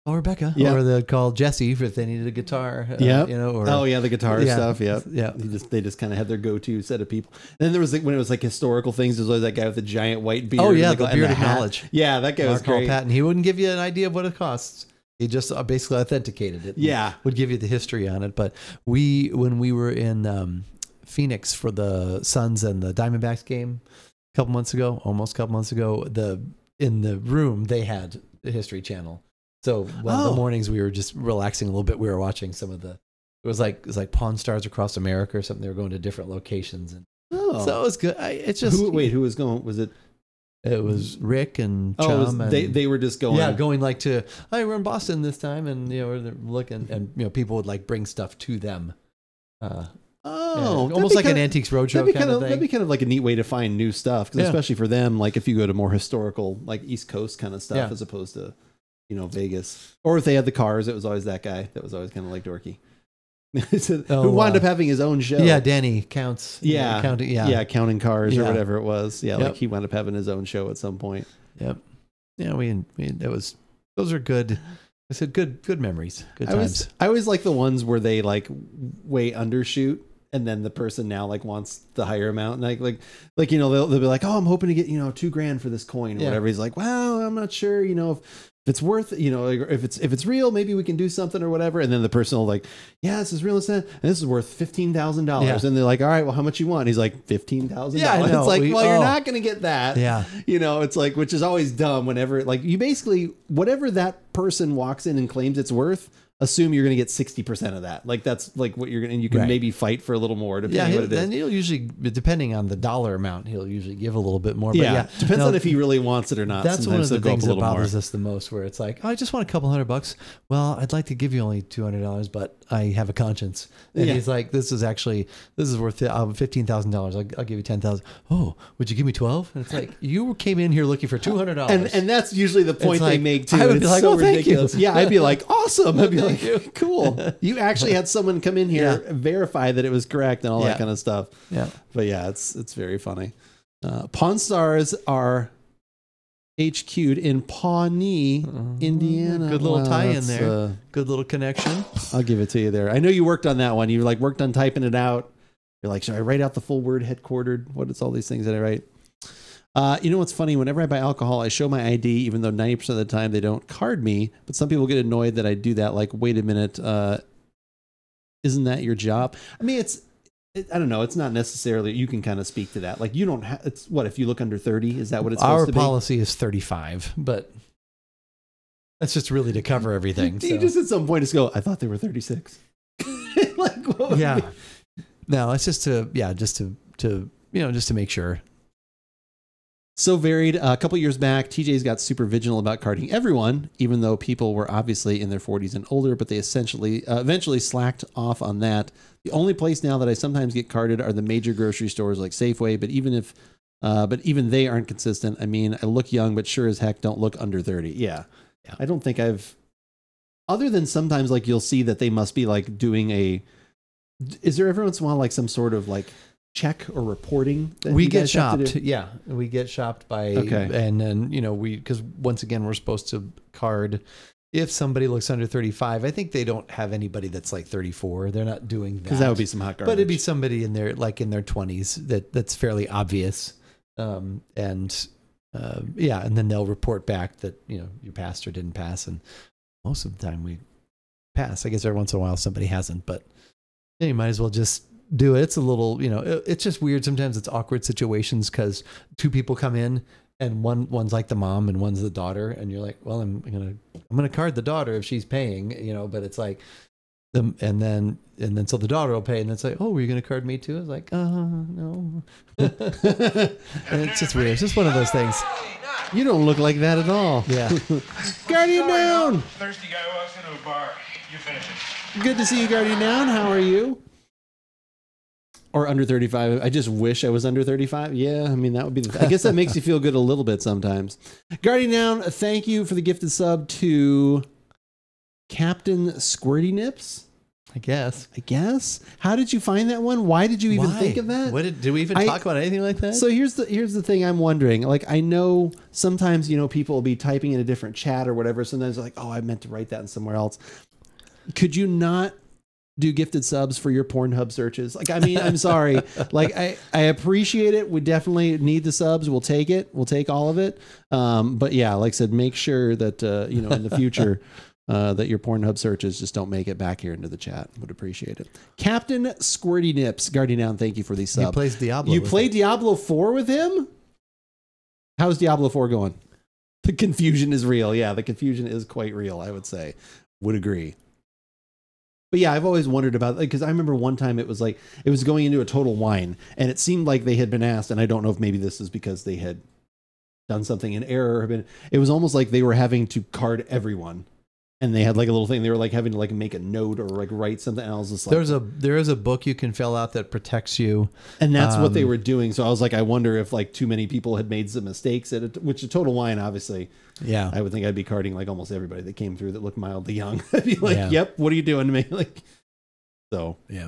Rebecca, or they'll call Jesse if they needed a guitar, or the guitar stuff. Yeah. Yeah. They just kind of had their go-to set of people. And then there was like, when it was like historical things, there's always that guy with the giant white beard. Oh yeah. Like, the beard of knowledge. Yeah. That guy was great. Patton. He wouldn't give you an idea of what it costs. He just basically authenticated it. Yeah. Would give you the history on it. But when we were in Phoenix for the Suns and the Diamondbacks game almost a couple months ago, in the room, they had the History Channel. So the mornings we were just relaxing a little bit. We were watching some of it was like Pawn Stars Across America or something. They were going to different locations. And so it was good. Who was going? Was it? It was Rick and Chum. They were just going. Yeah, going like to, hey, we're in Boston this time, and we're looking, and people would like bring stuff to them. Almost like an Antiques Roadshow kind of thing. That'd be kind of like a neat way to find new stuff, because especially for them, like if you go to more historical, like East Coast kind of stuff, as opposed to, Vegas, or if they had the cars, it was always that guy that was always kind of like dorky. Who wound up having his own show. Yeah, Danny Counts. Counting cars or whatever it was. Yeah, like he wound up having his own show at some point. Yep. Yeah, those are good. I said good memories, good times. I always like the ones where they like way undershoot, and then the person now like wants the higher amount, and like they'll be like, oh, I'm hoping to get $2,000 for this coin or whatever. He's like, well, I'm not sure, if it's worth, if it's real, maybe we can do something or whatever. And then the person will like, yeah, this is real, and this is worth $15,000. And they're like, all right, well, how much you want? He's like, $15,000. Yeah, it's like, you're not going to get that. Yeah. It's like, which is always dumb whenever, like, you basically, whatever that person walks in and claims it's worth, assume you're going to get 60% of that. Like that's like what you're going to, and you can maybe fight for a little more depending on what it is. Then he'll usually, depending on the dollar amount, he'll usually give a little bit more. But Depends on if he really wants it or not. That's one of the things that bothers us the most, where it's like, oh, I just want a couple $100. Well, I'd like to give you only $200, but I have a conscience. And he's like, this is worth $15,000. I'll give you $10,000. Oh, would you give me 12? And it's like, you came in here looking for $200. And that's usually the point they make too. I would be like, oh, thank you. Yeah, I'd be like, awesome. I'd be like, cool. You actually had someone come in here, verify that it was correct and all that kind of stuff. Yeah. But yeah, it's very funny. Pawn Stars are HQ'd in Pawnee, Indiana. Good little tie in there. Good little connection. I'll give it to you there. I know you worked on that one. You worked on typing it out. You're like, should I write out the full word headquartered? What is all these things that I write? You know what's funny? Whenever I buy alcohol, I show my ID, even though 90% of the time they don't card me. But some people get annoyed that I do that. Like, wait a minute, isn't that your job? I mean, I don't know. It's not necessarily. You can kind of speak to that. Like, you don't have. It's what if you look under 30? Is that what it's supposed to be? Our policy is 35, but that's just really to cover everything. You just at some point just go, I thought they were 36. Like, what would be? No, it's just to make sure. So varied. A couple years back, TJ's got super vigilant about carding everyone, even though people were obviously in their 40s and older, but they eventually slacked off on that. The only place now that I sometimes get carded are the major grocery stores like Safeway, but even they aren't consistent. I mean, I look young, but sure as heck don't look under 30. Yeah. I don't think other than sometimes like you'll see that they must be like doing is there every once in a while like some sort of like check or reporting? We get shopped. Yeah. We get shopped by, and then, because once again, we're supposed to card if somebody looks under 35. I think they don't have anybody that's like 34. They're not doing that. Because that would be some hot garbage. But it'd be somebody in their 20s that's fairly obvious. And then they'll report back that, you passed or didn't pass. And most of the time we pass. I guess every once in a while somebody hasn't, but you might as well just do it. It's a little, it's just weird. Sometimes it's awkward situations because two people come in and one's like the mom and one's the daughter, and you're like, well, I'm gonna card the daughter if she's paying, but it's like and then so the daughter will pay, and it's like, oh, were you gonna card me too? It's like, no. And it's just weird. It's just one of those things. You don't look like that at all. Yeah. Guardian Down. Thirsty guy walks into a bar. You finish it. Good to see you, Guardian Down. How are you? Or under 35. I just wish I was under 35. Yeah, I mean, that would be I guess that makes you feel good a little bit sometimes. Guardian Down, thank you for the gifted sub to Captain Squirty Nips. I guess. How did you find that one? Why did you even think of that? Did we even talk about anything like that? So here's the thing I'm wondering. Like, I know sometimes, people will be typing in a different chat or whatever. Sometimes they're like, oh, I meant to write that in somewhere else. Could you not do gifted subs for your Pornhub searches? Like, I mean, I'm sorry. Like, I appreciate it. We definitely need the subs. We'll take it. We'll take all of it. But yeah, like I said, make sure that, in the future, that your Pornhub searches just don't make it back here into the chat. Would appreciate it. Captain Squirty Nips, Guardian Down, thank you for these subs. He plays Diablo. You play Diablo 4 with him? How's Diablo 4 going? The confusion is real. Yeah, the confusion is quite real, I would say. Would agree. But yeah, I've always wondered about, because I remember one time it was going into a Total Wine, and it seemed like they had been asked, and I don't know if maybe this is because they had done something in error. It was almost like they were having to card everyone, and they had like a little thing. They were like having to like make a note or like write something. And I was just like, there is a book you can fill out that protects you, and that's what they were doing. So I was like, I wonder if like too many people had made some mistakes at it, which a Total Wine, obviously. Yeah, I would think I'd be carding like almost everybody that came through that looked mildly young. I'd be like, yep, what are you doing to me? Like, so yeah.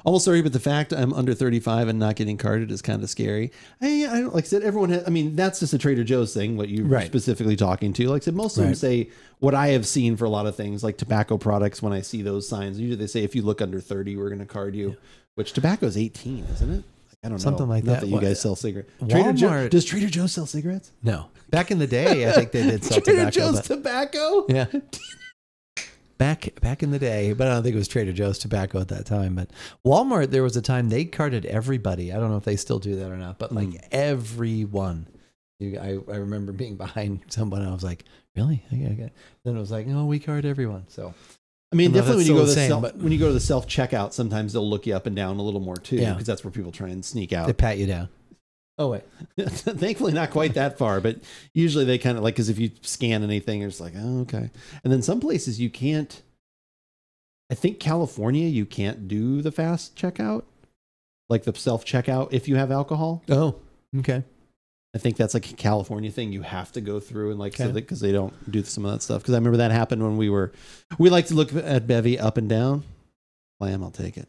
Almost sorry, but the fact I'm under 35 and not getting carded is kind of scary. I don't, like I said, everyone has, I mean, that's just a Trader Joe's thing, what you're specifically talking to. Like I said, most of them say what I have seen for a lot of things, like tobacco products, when I see those signs, usually they say, if you look under 30, we're going to card you, which tobacco is 18, isn't it? I don't know. Something like Not that. You guys sell cigarettes. Does Trader Joe sell cigarettes? No. Back in the day, I think they did sell Trader tobacco. Joe's tobacco? Yeah. Back in the day, but I don't think it was Trader Joe's tobacco at that time. But Walmart, there was a time they carded everybody. I don't know if they still do that or not, but like everyone. I remember being behind someone. And I was like, really? Okay. Then it was like, no, we card everyone. So. I mean, definitely when you go to the self checkout, sometimes they'll look you up and down a little more too, because that's where people try and sneak out. They pat you down. Oh wait, thankfully not quite that far, but usually they kind of like, because if you scan anything, it's like, oh, okay. And then some places you can't. I think California, you can't do the fast checkout, like the self checkout if you have alcohol. Oh, okay. I think that's like a California thing. You have to go through and like, because they don't do some of that stuff. Because I remember that happened when we like to look at Bevy up and down. Lamb, I'll take it.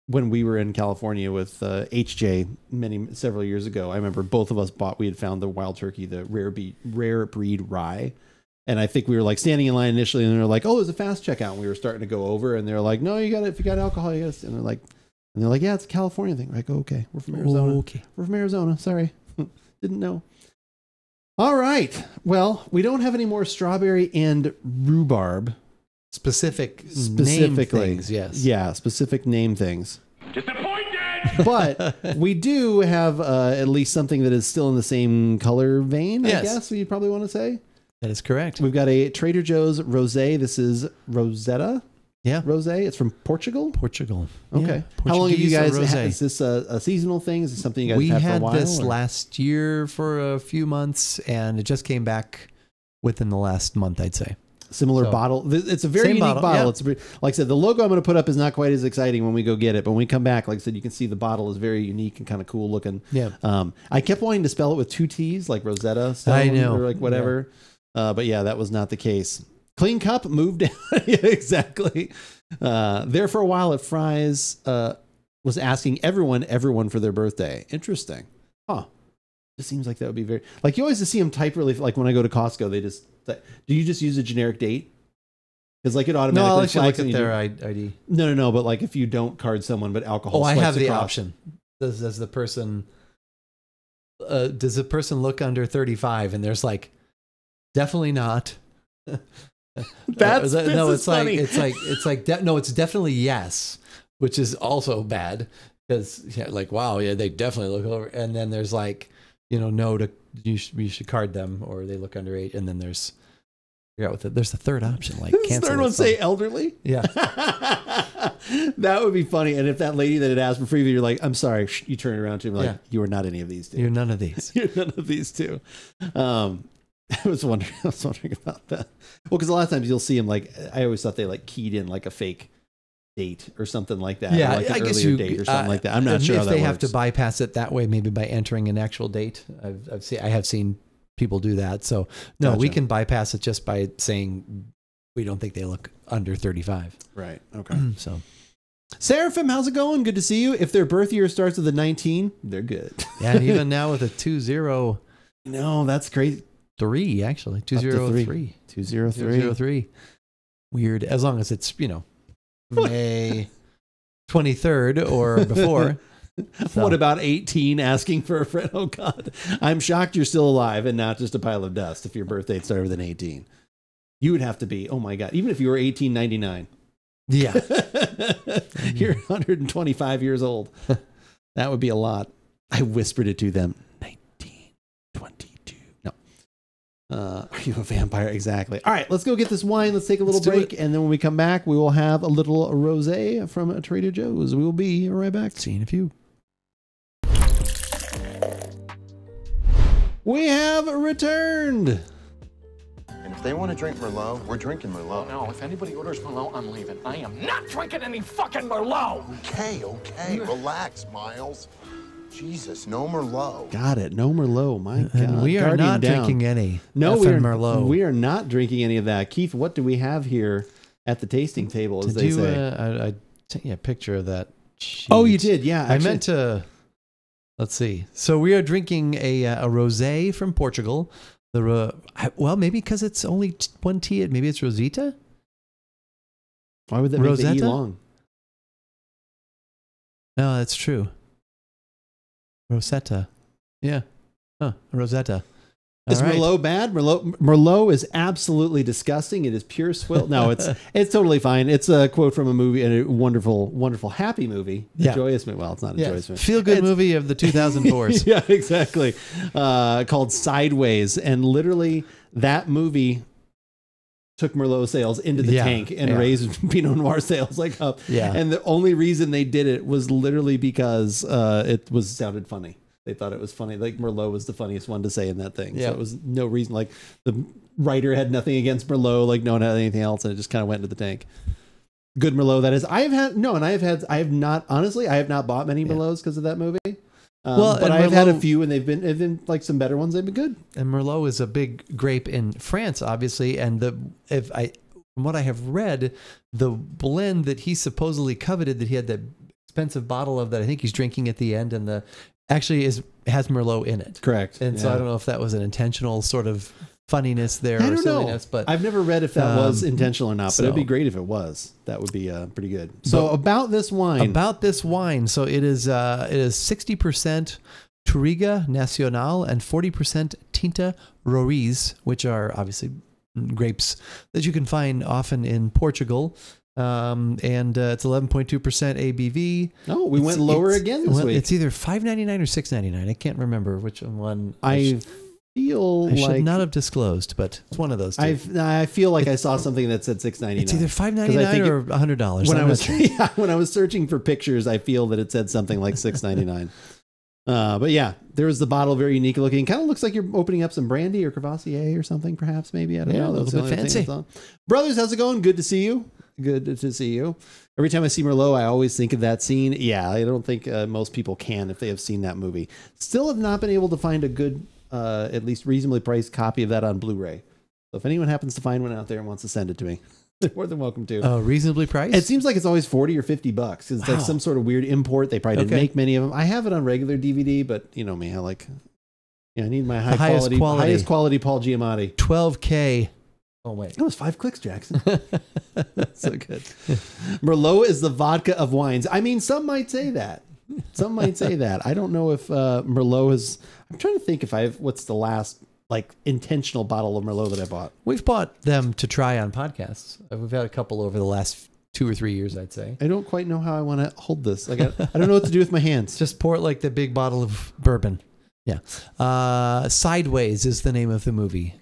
When we were in California with HJ several years ago, I remember both of us we had found the Wild Turkey, the rare breed rye. And I think we were like standing in line initially, and they're like, "Oh, there's a fast checkout." And we were starting to go over, and they're like, "No, you got it. If you got alcohol, you got it." And they're like, "Yeah, it's a California thing." We're like, "Okay, we're from Arizona. Okay, we're from Arizona. Sorry, didn't know." All right. Well, we don't have any more strawberry and rhubarb. Specifically, name things, yes. Yeah, specific name things. Disappointed! But we do have at least something that is still in the same color vein, yes. I guess you'd probably want to say. That is correct. We've got a Trader Joe's Rosé. This is Roseta. Yeah. Rosé. It's from Portugal? Portugal. Okay. Yeah. How long have you guys had? Is this a seasonal thing? Is this something you guys have had for a while? We had this last year for a few months, and it just came back within the last month, I'd say. Similar bottle. It's a very unique bottle. Yeah. It's like I said, the logo I'm going to put up is not quite as exciting when we go get it, but when we come back, like I said, you can see the bottle is very unique and kind of cool looking. Yeah. I kept wanting to spell it with 2 T's, like Rosetta. I know. Or like whatever. Yeah. But yeah, that was not the case. Clean Cup moved down. Yeah, exactly. There for a while at Fry's was asking everyone for their birthday. Interesting. Huh. It seems like that would be very, like you always just see them type really, like when I go to Costco, they just, do you just use a generic date? Because like it automatically. No, I'll actually look at their ID. No. But like if you don't card someone, but alcohol. Oh, I have the option. Does the person look under 35? And there's like, definitely not. It's funny. It's definitely yes, which is also bad because wow, yeah, they definitely look over. And then there's like, no, you should card them, or they look underage. And then there's the third option, like cancel. The third one say elderly. Yeah, that would be funny. And if that lady that had asked for freebie, you're like, I'm sorry, you turn around to him like, you are not any of these two. You're none of these. You're none of these two. I was wondering about that. Well, because a lot of times you'll see them like, I always thought they like keyed in like a fake date or something like that. Yeah, like an earlier date or something like that. I'm not sure how that they works. have to bypass it that way, maybe by entering an actual date. I have seen people do that. So no, Gotcha. We can bypass it just by saying we don't think they look under 35. Right. Okay. So Seraphim, how's it going? Good to see you. If their birth year starts with a 19, they're good. Yeah, and even now with a 20. No, that's crazy. 3 actually 203 203 weird, as long as it's May 23rd or before. So. What about 18 asking for a friend? Oh God, I'm shocked you're still alive and not just a pile of dust. If your birthday started with an 18, you would have to be, oh my God, even if you were 1899. Yeah. You're 125 years old. That would be a lot. I whispered it to them. 1922. Are you a vampire? Exactly. All right, let's go get this wine. Let's take a little break. And then when we come back, we will have a little rosé from Trader Joe's. We will be right back. See you in a few. We have returned. And if they want to drink Merlot, we're drinking Merlot. No, if anybody orders Merlot, I'm leaving. I am not drinking any fucking Merlot. Okay. Relax, Miles. Jesus, no Merlot. Got it. No Merlot. My God. And we are not drinking any. No, Merlot. We are not drinking any of that. Keith, what do we have here at the tasting table, as they say? I sent you a picture of that sheet. Oh, you did? Yeah. Actually, I meant to. Let's see. So we are drinking a rosé from Portugal. Well, maybe because it's only one T. Maybe it's Roseta. Why would that make Roseta? the E long? No, that's true. Roseta. Yeah. Roseta. Is Merlot bad? Merlot is absolutely disgusting. It is pure swill. No, it's totally fine. It's a quote from a movie, and a wonderful, wonderful, happy movie. A joyous movie. Well, it's not a joyous movie. Feel-good movie of the 2004s. Yeah, exactly. Called Sideways. And literally that movie took Merlot sales into the tank and raised Pinot Noir sales up. Yeah. And the only reason they did it was literally because it sounded funny. They thought it was funny. Like Merlot was the funniest one to say in that thing. Yeah. So it was no reason. Like the writer had nothing against Merlot. Like no one had anything else, and it just kind of went into the tank. Good Merlot, that is. I have not bought many Merlots because of that movie. But I've had a few, and they've been like some better ones. They've been good. And Merlot is a big grape in France, obviously. And from what I have read, the blend that he supposedly coveted, that he had that expensive bottle of that I think he's drinking at the end, and actually has Merlot in it. Correct. And so I don't know if that was an intentional sort of funniness there or silliness, but I've never read if that was intentional or not, but it'd be great if it was. That would be pretty good. So about this wine. So it is 60% Touriga Nacional and 40% Tinta Roriz, which are obviously grapes that you can find often in Portugal. And it's 11.2% ABV. Oh, we went lower again this week. It's either $5.99 or $6.99. I can't remember which one. I should not have disclosed, but it's one of those two. I feel like I saw something that said $6.99. It's either $5.99 or $100. When I was searching for pictures, I feel that it said something like $6.99. But yeah, there was the bottle, very unique looking. Kind of looks like you're opening up some brandy or Crevassier or something, perhaps. Maybe, I don't know. A little bit fancy. Brothers, how's it going? Good to see you. Good to see you. Every time I see Merlot, I always think of that scene. Yeah, I don't think most people can if they have seen that movie. Still have not been able to find a good, at least reasonably priced copy of that on Blu-ray. So if anyone happens to find one out there and wants to send it to me, they're more than welcome to. Oh, reasonably priced? It seems like it's always $40 or $50. It's like some sort of weird import. They probably didn't make many of them. I have it on regular DVD, but you know me, I need my highest quality Paul Giamatti. 12K. Oh, wait. That was 5 clicks, Jackson. So good. Merlot is the vodka of wines. I mean, some might say that. I don't know if Merlot is... I'm trying to think if what's the last intentional bottle of Merlot that I bought. We've bought them to try on podcasts. We've had a couple over the last 2 or 3 years, I'd say. I don't quite know how I want to hold this. I don't know what to do with my hands. Just pour it like the big bottle of bourbon. Yeah. Sideways is the name of the movie.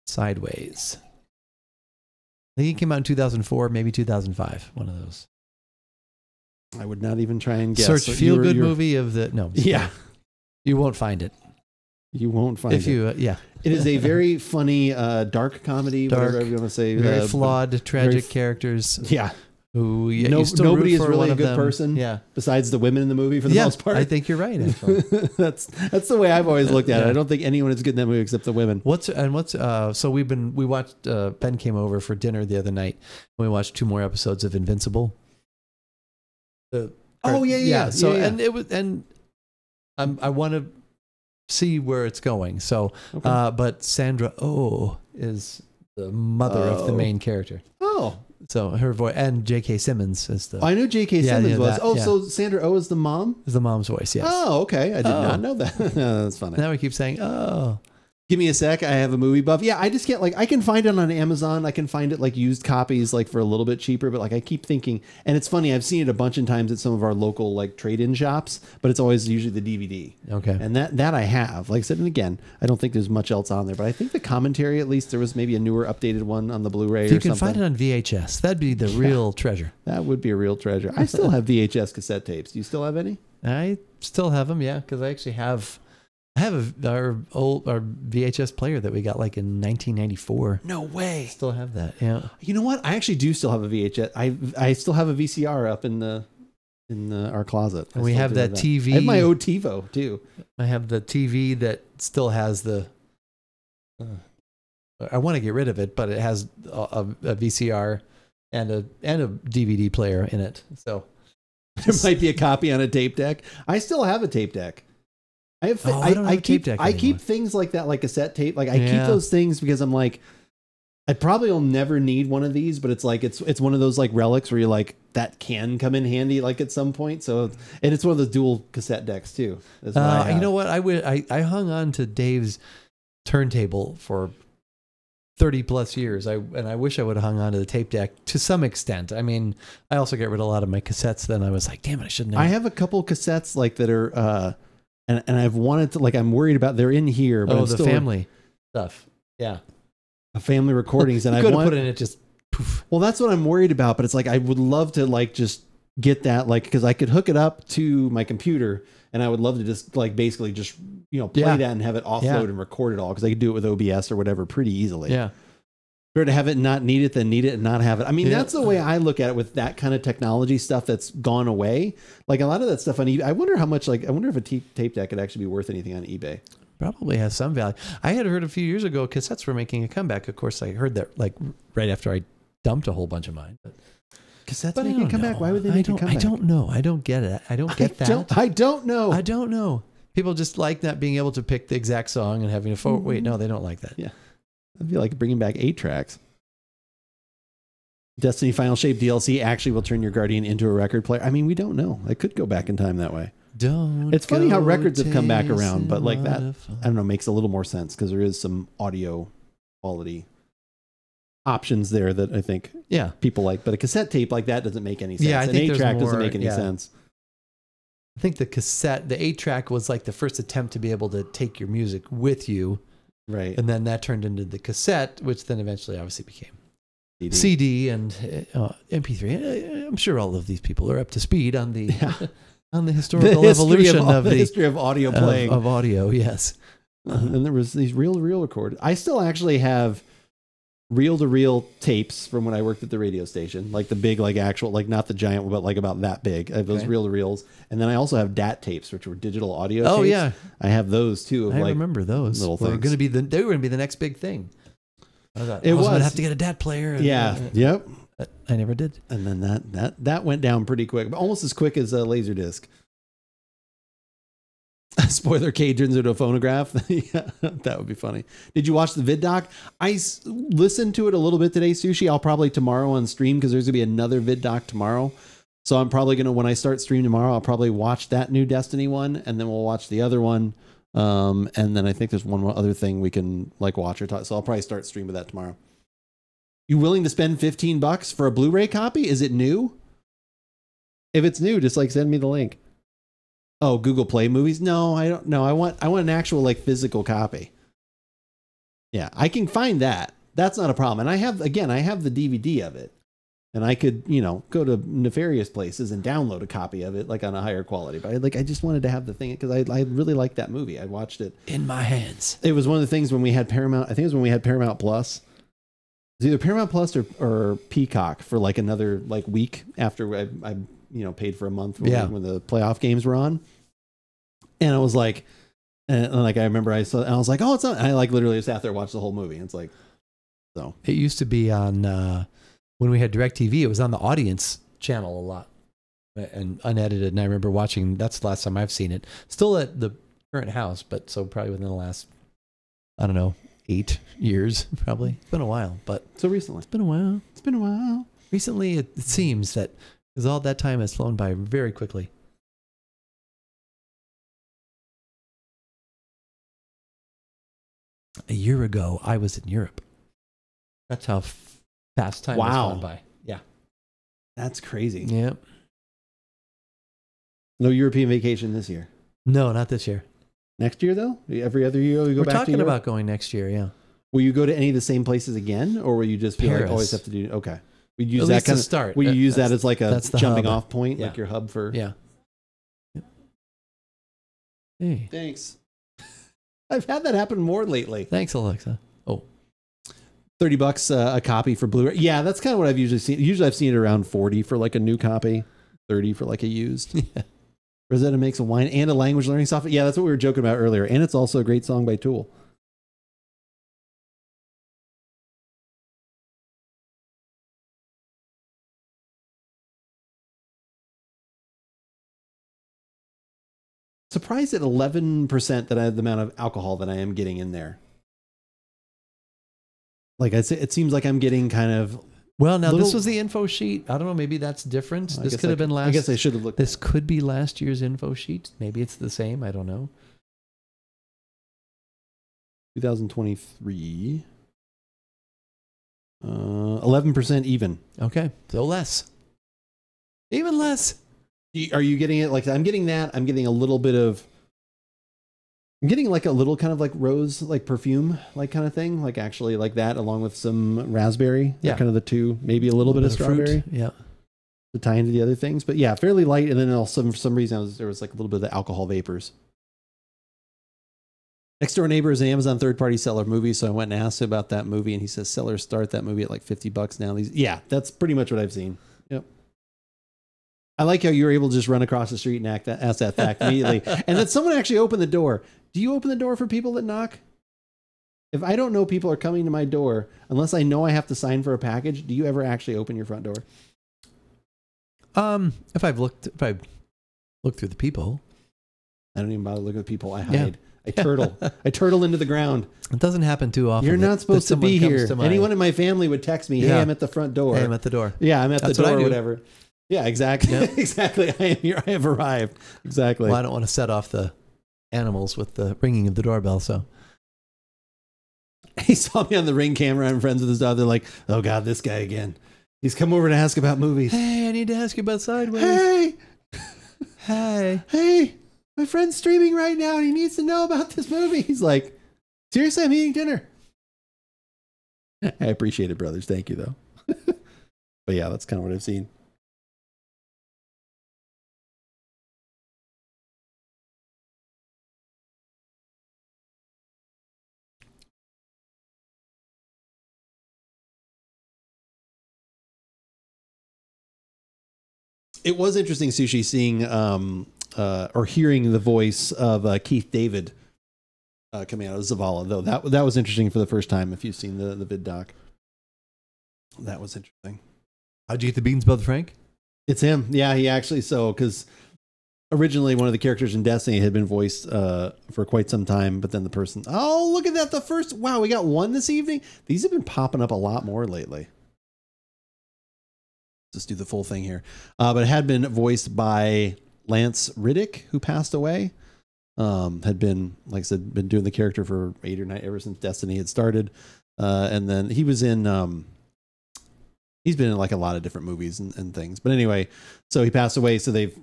Sideways. I think it came out in 2004, maybe 2005. One of those. I would not even try and guess. Search feel-good movie of the... No. Yeah. You won't find it. You won't find it. Yeah. It is a very funny, dark comedy, whatever I'm going to say. Very flawed, tragic characters. Yeah. Who nobody is really a good person. Yeah. Besides the women in the movie for the most part. I think you're right. Actually. That's the way I've always looked at it. I don't think anyone is good in that movie except the women. So we watched, Ben came over for dinner the other night and we watched 2 more episodes of Invincible. And I want to see where it's going. So, but Sandra Oh is the mother of the main character. Oh. So her voice, and J.K. Simmons is the... I knew J.K. Simmons was. So Sandra Oh is the mom? Is the mom's voice, yes. Oh, okay. I did not know that. That's funny. Now we keep saying, oh. Give me a sec. I have a movie buff. Yeah, I just can't, I can find it on Amazon. I can find it used copies for a little bit cheaper, but I keep thinking, and it's funny, I've seen it a bunch of times at some of our local trade-in shops, but it's always usually the DVD. Okay. And that I have. Like I said, and again, I don't think there's much else on there, but I think the commentary, at least there was maybe a newer updated one on the Blu-ray or something. You can find it on VHS. That'd be the real treasure. That would be a real treasure. I still have VHS cassette tapes. Do you still have any? I still have them, yeah, because I actually have... our VHS player that we got in 1994. No way. Still have that. Yeah. You know what? I actually do still have a VHS. I still have a VCR up in our closet. And we have that TV. I have my old TiVo too. I have the TV that still has the. I want to get rid of it, but it has a VCR and a DVD player in it. So there might be a copy on a tape deck. I still have a tape deck. I keep things like that, like cassette tape. I keep those things because I'm I probably will never need one of these, but it's it's one of those relics where you're that can come in handy at some point. So, and it's one of those dual cassette decks too. You know what? I hung on to Dave's turntable for 30 plus years. I wish I would have hung on to the tape deck to some extent. I mean, I also got rid of a lot of my cassettes. Then I was like, damn it, I shouldn't have. I have a couple cassettes like that are, and I've wanted to, like, I'm worried about, they're in here, but oh, I'm the still family stuff. Yeah. Family recordings. And I could have want put it in it just poof. Well, that's what I'm worried about, but it's like, I would love to like, just get that, like, cause I could hook it up to my computer and I would love to just like, basically just, play that and have it offload and record it all. Cause I could do it with OBS or whatever pretty easily. Yeah. Or to have it and not need it, then need it and not have it. I mean, that's the way I look at it with that kind of technology stuff that's gone away. Like a lot of that stuff on eBay. I wonder how much, I wonder if a tape deck could actually be worth anything on eBay. Probably has some value. I had heard a few years ago cassettes were making a comeback. Of course, I heard that like right after I dumped a whole bunch of mine. But cassettes making a comeback? Why would they make a comeback? I don't know. I don't get it. I don't get that. I don't know. I don't know. People just like not being able to pick the exact song and having a wait, no, they don't like that. Yeah. I feel like bringing back 8 tracks. Destiny Final Shape DLC actually will turn your Guardian into a record player. I mean, we don't know. I could go back in time that way. It's funny how records have come back around, but like that, I don't know, makes a little more sense because there is some audio quality options there that I think people like. But a cassette tape like that doesn't make any sense. Yeah, I think an 8-track doesn't make any sense. I think the 8-track was like the first attempt to be able to take your music with you. Right. And then that turned into the cassette, which then eventually obviously became CD and MP3. I'm sure all of these people are up to speed on the on the historical evolution of the history of audio playing of audio. Yes, and there was these reel-to-reel recorded. I still actually have reel-to-reel tapes from when I worked at the radio station, like the big, like actual, like not the giant, but like about that big. I have those reel-to-reels, and then I also have DAT tapes, which were digital audio. Oh tapes. yeah, I have those too. I remember those. Little things. They were going to be the next big thing. I thought, I was going to have to get a DAT player. Yep. But I never did. And then that went down pretty quick, but almost as quick as a Laserdisc. Spoiler: K turns into a phonograph. Yeah, that would be funny. Did you watch the vid doc? I listened to it a little bit today, Sushi. I'll probably tomorrow on stream because there's gonna be another vid doc tomorrow. So I'm probably gonna, when I start stream tomorrow, I'll probably watch that new Destiny one, and then we'll watch the other one. And then I think there's one more other thing we can like watch or talk. So I'll probably start stream with that tomorrow. You willing to spend $15 for a Blu-ray copy? Is it new? If it's new, just like send me the link. Oh, Google Play Movies? No, I don't know. I want an actual like physical copy. Yeah, I can find that. That's not a problem. And I have the DVD of it. And I could, go to nefarious places and download a copy of it like on a higher quality. But I just wanted to have the thing because I really liked that movie. I watched it in my hands. It was one of the things when we had Paramount. I think it was when we had Paramount Plus. It was either Paramount Plus or Peacock for like another like week after I paid for a month when the playoff games were on. And I was like, I remember I saw, and I was like, oh, it's not. And I like literally sat there and watched the whole movie. It's like, so it used to be on when we had DirecTV. It was on the Audience channel a lot and unedited. And I remember watching. That's the last time I've seen it. Still at the current house, but so probably within the last, I don't know, 8 years. Probably it's been a while, but so recently it's been a while. It's been a while. Recently, it seems that because all that time has flown by very quickly. A year ago, I was in Europe. That's how fast time has gone by. Yeah. That's crazy. Yep. No European vacation this year? No, not this year. Next year, though? Every other year you go back to Europe? We're talking about going next year, yeah. Will you go to any of the same places again? Or will you just feel like always have to do... Okay. We'd use that kind of start. Will you use that as like a jumping off point, like your hub for... Yeah. Hey. Thanks. I've had that happen more lately. Thanks, Alexa. Oh. $30 a copy for Blu-ray. Yeah, that's kind of what I've usually seen. Usually I've seen it around 40 for like a new copy, 30 for like a used. Yeah. Roseta makes a wine and a language learning software. Yeah, that's what we were joking about earlier. And it's also a great song by Tool. Surprised at 11% that I have the amount of alcohol that I am getting in there. Like I say, it seems like I'm getting kind of... Well, now this was the info sheet. I don't know. Maybe that's different. This could have been last... I guess I should have looked. This could be last year's info sheet. Maybe it's the same. I don't know. 2023. 11% even. Okay, so less. Even less. Are you getting it? Like I'm getting that. I'm getting a little bit of. I'm getting like a little kind of like rose, like perfume, like kind of thing. Like actually like that, along with some raspberry. Yeah, kind of the two. Maybe a little bit of strawberry. Fruit. Yeah. To tie into the other things, but yeah, fairly light. And then also for some reason there was like a little bit of the alcohol vapors. Next Door Neighbor is an Amazon third-party seller of movies, so I went and asked him about that movie, and he says sellers start that movie at like $50 now. Yeah, that's pretty much what I've seen. Yep. I like how you were able to just run across the street and ask that fact immediately, and that someone actually opened the door. Do you open the door for people that knock? If I don't know people are coming to my door, unless I know I have to sign for a package, do you ever actually open your front door? If I've looked through the people, I don't even bother looking at people. I hide. Yeah. I turtle. I turtle into the ground. It doesn't happen too often. You're not supposed to be here. Anyone in my family would text me, "Hey, I'm at the front door." Hey, I'm at the door. Yeah, I'm at the door or whatever. Yeah, exactly. Yep. Exactly. I am here. I have arrived. Exactly. Well, I don't want to set off the animals with the ringing of the doorbell, so. He saw me on the Ring camera. I'm friends with his dog. They're like, "Oh God, this guy again. He's come over to ask about movies." Hey, I need to ask you about Sideways. Hey. Hey. My friend's streaming right now and he needs to know about this movie. He's like, seriously, I'm eating dinner. I appreciate it, brothers. Thank you, though. But yeah, that's kind of what I've seen. It was interesting, Sushi, seeing or hearing the voice of Keith David coming out of Zavala, though. That was interesting for the first time if you've seen the vid doc. That was interesting. How'd you get the beans, Brother Frank? It's him. Yeah, he actually, because originally one of the characters in Destiny had been voiced for quite some time, but then the person, oh, look at that. Wow, we got one this evening. These have been popping up a lot more lately. Just do the full thing here. But it had been voiced by Lance Riddick, who passed away. Had been, like I said, been doing the character for 8 or 9 ever since Destiny had started. And then he was in, he's been in like a lot of different movies and things. But anyway, so he passed away. So they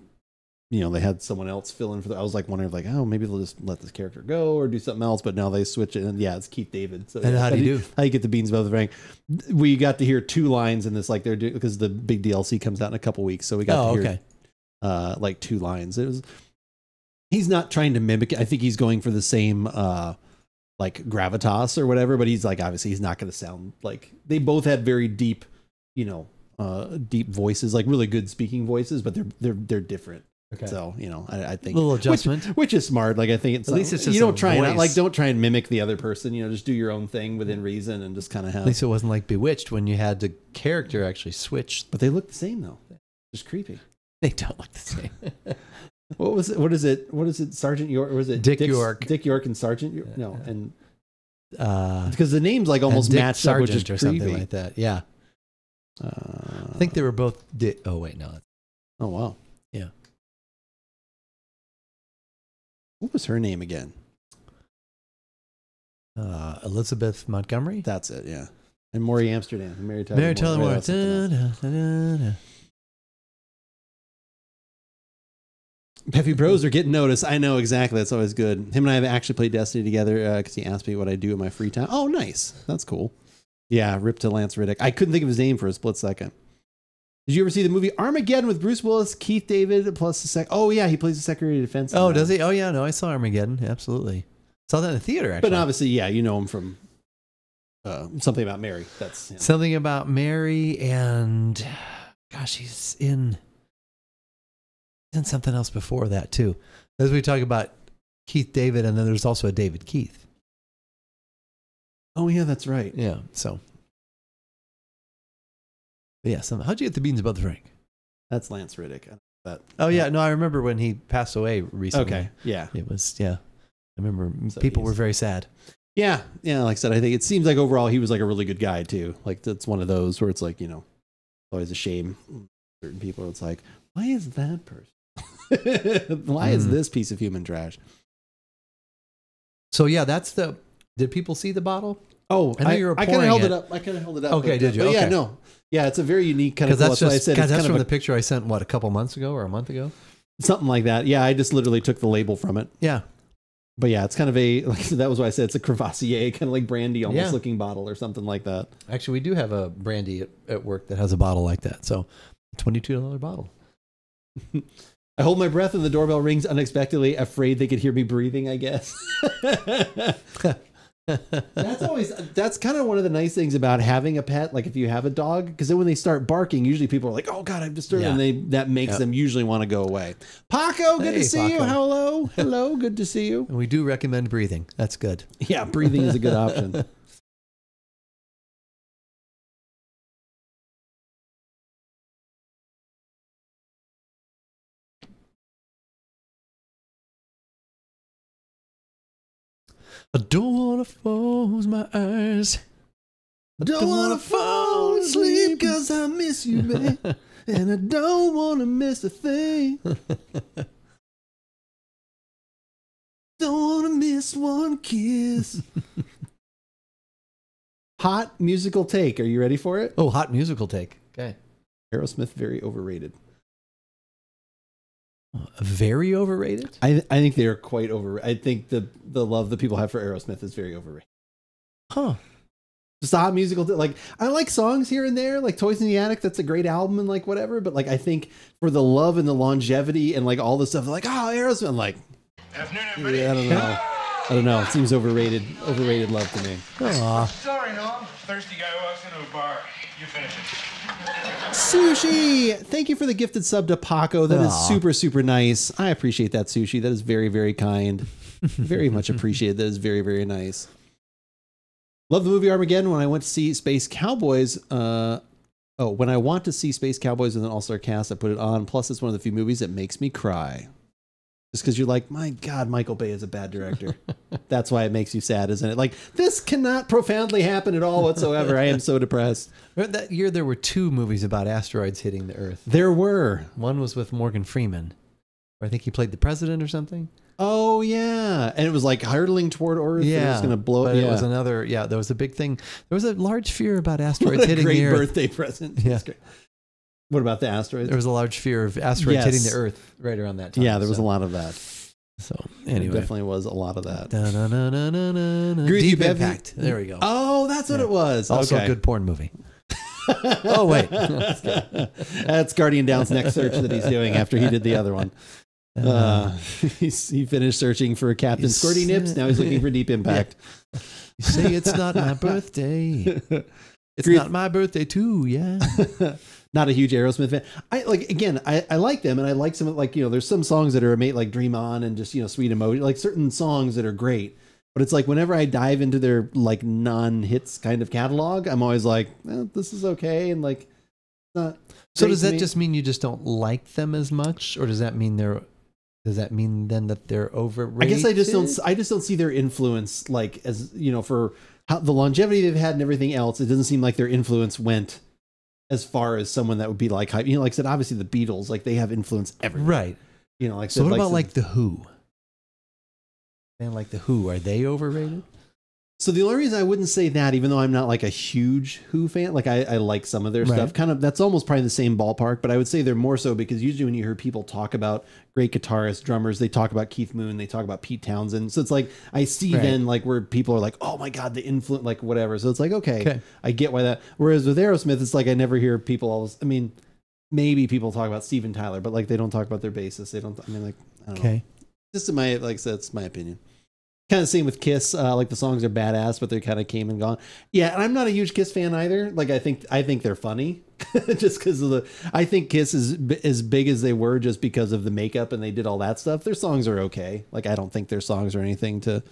had someone else fill in for I was like wondering, like, oh, maybe they'll just let this character go or do something else. But now they switch it. And yeah, it's Keith David. So and how do you do? How you get the beans, Brother Frank? We got to hear 2 lines in this, like they're doing, because the big DLC comes out in a couple weeks. So we got to hear like 2 lines. He's not trying to mimic it. I think he's going for the same like gravitas or whatever, but he's like, obviously he's not going to sound like, they both had very deep, deep voices, like really good speaking voices, but they're different. Okay. So, I think a little adjustment, which is smart. Like, I think it's, at least it's just, you don't try and don't try and mimic the other person, just do your own thing within reason and just kind of have, at least it wasn't like Bewitched when you had the character actually switch. But they look the same though. Just creepy. They don't look the same. What was it? What is it? Sergeant York? Or was it Dick York? Dick York and Sergeant York? No, and because the names like almost matched up, which is or creepy. Something like that. Yeah. I think they were both. Oh wait, no. Oh wow. Yeah. What was her name again? Elizabeth Montgomery. That's it. Yeah. And Maury Amsterdam. And Mary Tyler Moore. Peppy Bros are getting noticed. I know exactly. That's always good. Him and I have actually played Destiny together because he asked me what I do in my free time. Oh, nice. That's cool. Yeah, rip to Lance Riddick. I couldn't think of his name for a split second. Did you ever see the movie Armageddon with Bruce Willis, Keith David, plus the Oh, yeah, he plays the Secretary of Defense. Oh, does he? Oh, yeah, no, I saw Armageddon. Absolutely. Saw that in the theater, actually. But obviously, yeah, you know him from Something About Mary. That's Something About Mary, and gosh, he's in something else before that, too. As we talk about Keith David, and then there's also a David Keith. Oh, yeah, that's right. Yeah, so. But yeah, how'd you get the beans above the Frank? That's Lance Riddick. Oh, yeah, no, I remember when he passed away recently. Okay, yeah. It was, yeah. I remember people were very sad. Yeah, like I said, I think it seems like overall he was like a really good guy, too. Like, that's one of those where it's like, always a shame. Certain people, it's like, why is that person? Why is this piece of human trash? So yeah, that's the Did people see the bottle? Oh, I know you were I kind of held it up. I kind of held it up. Okay, did you? But yeah, Okay. no. Yeah, it's a very unique kind of. Because That's why I said it's that's kind from of the picture I sent, what, a couple months ago or a month ago? something like that. Yeah, I just literally took the label from it. Yeah. But yeah, it's kind of a, like that was why I said it's a Crevassier, kind of like brandy almost looking bottle or something like that. Actually, we do have a brandy at work that has a bottle like that. So, $22 bottle. I hold my breath and the doorbell rings unexpectedly, afraid they could hear me breathing, I guess. That's kind of one of the nice things about having a pet. Like if you have a dog, because then when they start barking, usually people are like, "Oh God, I'm disturbed," and that makes them usually want to go away. Paco, good to see you. Hello, good to see you. And we do recommend breathing. That's good. Yeah, breathing is a good option. I don't want to close my eyes. I don't want to fall asleep because I miss you, babe. And I don't want to miss a thing. Don't want to miss one kiss. Hot musical take. Are you ready for it? Oh, hot musical take. Okay. Aerosmith, very overrated. Very overrated? I think they are quite overrated. I think the love that people have for Aerosmith is very overrated. Huh. Just a hot musical. Like, I like songs here and there, like Toys in the Attic. That's a great album and like whatever. But like, I think for the love and the longevity and like all the stuff, like, oh, Aerosmith, I'm like, yeah, I don't know. It seems overrated love to me. Aw. Sorry, Noam. Thirsty guy walks into a bar. You finish it. Sushi, thank you for the gifted sub to Paco. That is super, super nice. I appreciate that, Sushi. That is very, very kind. Very much appreciated. That is very, very nice. Love the movie Armageddon. When I went to see Space Cowboys, when I want to see Space Cowboys with an all-star cast, I put it on. Plus, it's one of the few movies that makes me cry. Just because you're like, my God, Michael Bay is a bad director. That's why it makes you sad, isn't it? Like, this cannot profoundly happen at all whatsoever. I am so depressed. Remember that year there were 2 movies about asteroids hitting the Earth. There were. One was with Morgan Freeman, where I think he played the president or something. Oh, yeah. And it was like hurtling toward Earth. Yeah. And it was going to blow up. It was another, there was a big thing. There was a large fear about asteroids hitting the Earth. Great birthday present. Yeah. What about the asteroids? There was a large fear of asteroids hitting the Earth right around that time. Yeah, there was a lot of that. So anyway, there definitely was a lot of that. Deep Impact. There we go. Oh, that's what it was. Also a good porn movie. Oh wait, that's Guardian Down's next search that he's doing after he did the other one. He finished searching for Captain Squirty Nips. Now he's looking for Deep Impact. Yeah. You say it's not my birthday. It's not my birthday too. Yeah. Not a huge Aerosmith fan. I like them, and I like some, like, there's some songs that are made, like Dream On and just, Sweet Emotion, like certain songs that are great. But it's like whenever I dive into their like non-hits kind of catalog, I'm always like, this is okay, and like, not. So does that just mean you just don't like them as much, or does that mean then that they're overrated? I guess I just don't see their influence, like, as for how the longevity they've had and everything else. It doesn't seem like their influence went as far as someone that would be like hype. Like I said, obviously the Beatles, like they have influence everywhere. Right. Like so what about like the Who? And like the Who, are they overrated? So the only reason I wouldn't say that, even though I'm not like a huge Who fan, like I like some of their stuff, kind of, that's almost probably the same ballpark, but I would say they're more so because usually when you hear people talk about great guitarists, drummers, they talk about Keith Moon, they talk about Pete Townsend. So it's like, I see then like where people are like, oh my God, the influence, like whatever. So it's like, okay, I get why that. Whereas with Aerosmith, it's like, I never hear people always, I mean, maybe people talk about Steven Tyler, but like they don't talk about their bassist. They don't, I mean, like, I don't know. Just in my, like I said, it's my opinion. Kind of same with Kiss. Like the songs are badass, but they kind of came and gone. Yeah, and I'm not a huge Kiss fan either. Like I think they're funny, just because of I think Kiss is as big as they were just because of the makeup and they did all that stuff. Their songs are okay. Like I don't think their songs are anything to.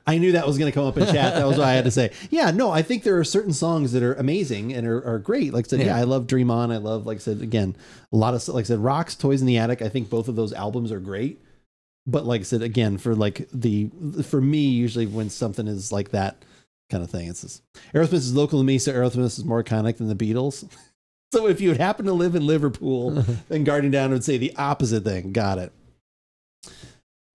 I knew that was going to come up in chat. That was why I had to say, yeah, no. I think there are certain songs that are amazing and are great. Like I said, I love Dream On. I love, like I said, again, a lot of, like I said, Rocks, Toys in the Attic. I think both of those albums are great. But like I said, again, for me, usually when something is like that kind of thing, it's just, Aerosmith is local to me, so Aerosmith is more iconic than the Beatles. So if you would happen to live in Liverpool, then Guardian Down would say the opposite thing. Got it.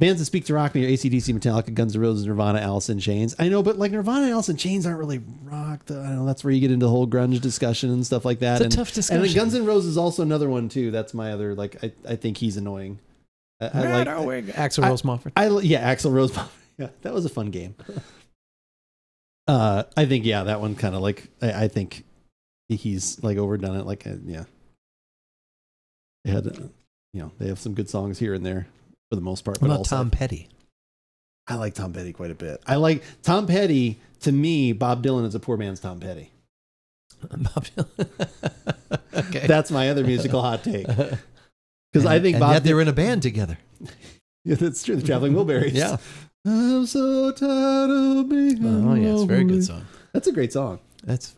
Bands that speak to rock me are AC/DC, Metallica, Guns N' Roses, Nirvana, Alice in Chains. I know, but like Nirvana and Alice in Chains aren't really rock. I don't know. That's where you get into the whole grunge discussion and stuff like that. It's a tough discussion. And then Guns N' Roses is also another one too. That's my other like. I think he's annoying. I like Axl Rose Moffat. Axl Rose Moffat. Yeah, that was a fun game. I think that one kind of like I think he's like overdone it. Like yeah, they had they have some good songs here and there for the most part. What about Tom Petty? I like Tom Petty quite a bit. I like Tom Petty. To me, Bob Dylan is a poor man's Tom Petty. Bob Dylan. Okay, that's my other musical hot take. Because I think Bob. Yet they were in a band together. Yeah, that's true. The Traveling Wilburys. Yeah. I'm so tired of being. Oh yeah, it's a very good song. That's a great song. It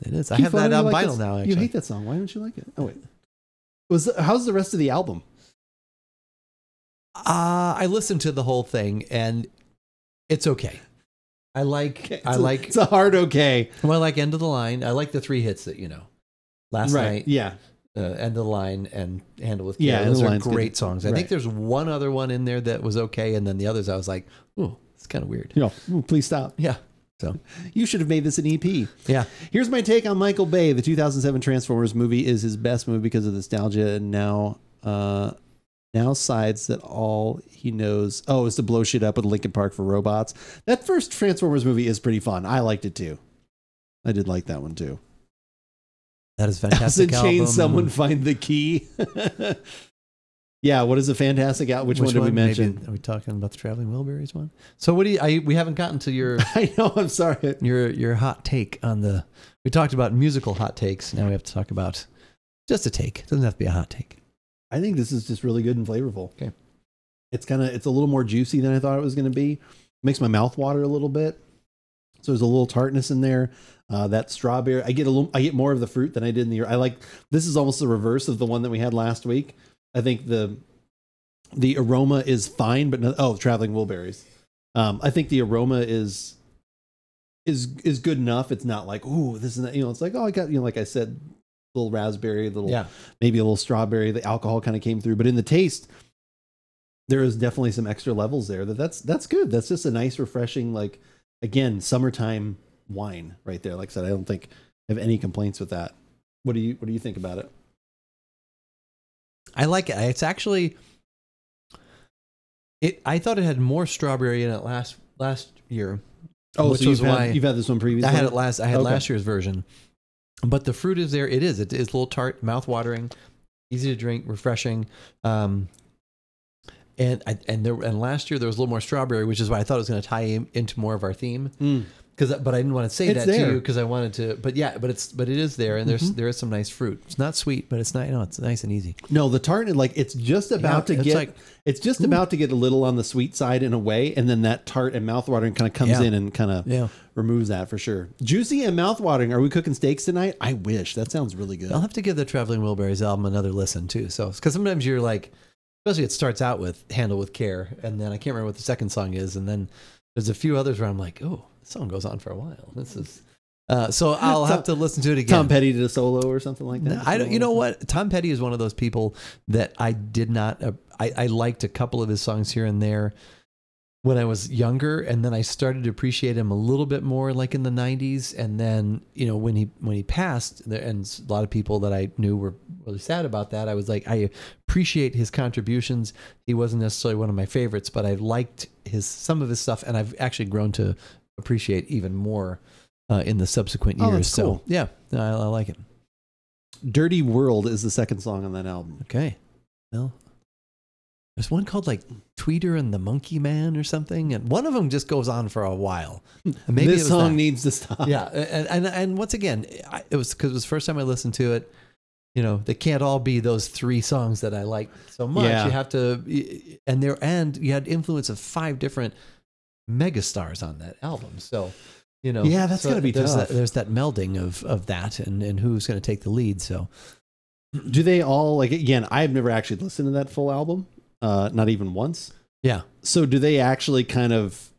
is. I have that on vinyl now. Actually, you hate that song. Why don't you like it? Oh wait, how's the rest of the album? I listened to the whole thing and it's okay. It's a hard okay. Well, I like End of the Line. I like the 3 hits that Last Night. Yeah. End of the Line and Handle with Care. Yeah, those are great songs. I think there's one other one in there that was okay, and then the others I was like, oh, it's kind of weird. Please stop. Yeah. So you should have made this an EP. Yeah. Here's my take on Michael Bay. The 2007 Transformers movie is his best movie because of nostalgia, and now sides that all he knows is to blow shit up with Linkin Park for robots. That first Transformers movie is pretty fun. I liked it too. I did like that one too. That is fantastic. Alice in Chains, someone find the key. Yeah, what is a fantastic album? Which one did we mention? Maybe, are we talking about the Traveling Wilburys one? So what do you? We haven't gotten to your. I know. I'm sorry. Your hot take on the. We talked about musical hot takes. Now we have to talk about just a take. It doesn't have to be a hot take. I think this is just really good and flavorful. Okay. It's a little more juicy than I thought it was going to be. Makes my mouth water a little bit. So there's a little tartness in there. That strawberry, I get more of the fruit than I did in the. This is almost the reverse of the one that we had last week. I think the aroma is fine, but Traveling Wilburys. I think the aroma is good enough. It's not like, ooh, this and that. It's like, I got, like I said, little raspberry, maybe a little strawberry. The alcohol kind of came through, but in the taste, there is definitely some extra levels there. That's good. That's just a nice, refreshing, like, again, summertime wine right there. Like I said, I don't think I have any complaints with that. What do you think about it? I like it. It's actually, I thought it had more strawberry in it last year. Oh, so you've had this one previously? I had it last. I had last year's version, but the fruit is there. It is a little tart, mouth watering, easy to drink, refreshing. And last year there was a little more strawberry, which is why I thought it was going to tie into more of our theme. But I didn't want to say that to you because I wanted to. But it is there, and there is some nice fruit. It's not sweet, but it's not. It's nice and easy. No, the tart, it's just about to get. It's just about to get a little on the sweet side in a way, and then that tart and mouthwatering kind of comes in and kind of removes that for sure. Juicy and mouthwatering. Are we cooking steaks tonight? I wish. That sounds really good. I'll have to give the Traveling Wilburys album another listen too. So because sometimes you're like, especially it starts out with Handle with Care, and then I can't remember what the second song is, and then there's a few others where I'm like, oh. Song goes on for a while. This is so I'll have to listen to it again. Tom Petty did a solo or something like that. I don't. You know what? Tom Petty is one of those people that I did not. I liked a couple of his songs here and there when I was younger, and then I started to appreciate him a little bit more, like in the '90s. And then when he passed, and a lot of people that I knew were really sad about that. I was like, I appreciate his contributions. He wasn't necessarily one of my favorites, but I liked some of his stuff, and I've actually grown to appreciate even more in the subsequent years. That's cool. So yeah, I like it. Dirty World is the second song on that album. Okay. Well, there's one called like Tweeter and the Monkey Man or something, and one of them just goes on for a while. Maybe this song needs to stop. Yeah, and once again, it was because it was the first time I listened to it. They can't all be those 3 songs that I like so much. Yeah. You have to, and you had influence of 5 different megastars on that album. So, that's gotta be tough. There's that melding of that and who's going to take the lead. So do they all, like, again, I've never actually listened to that full album. Not even once. Yeah. So do they actually kind of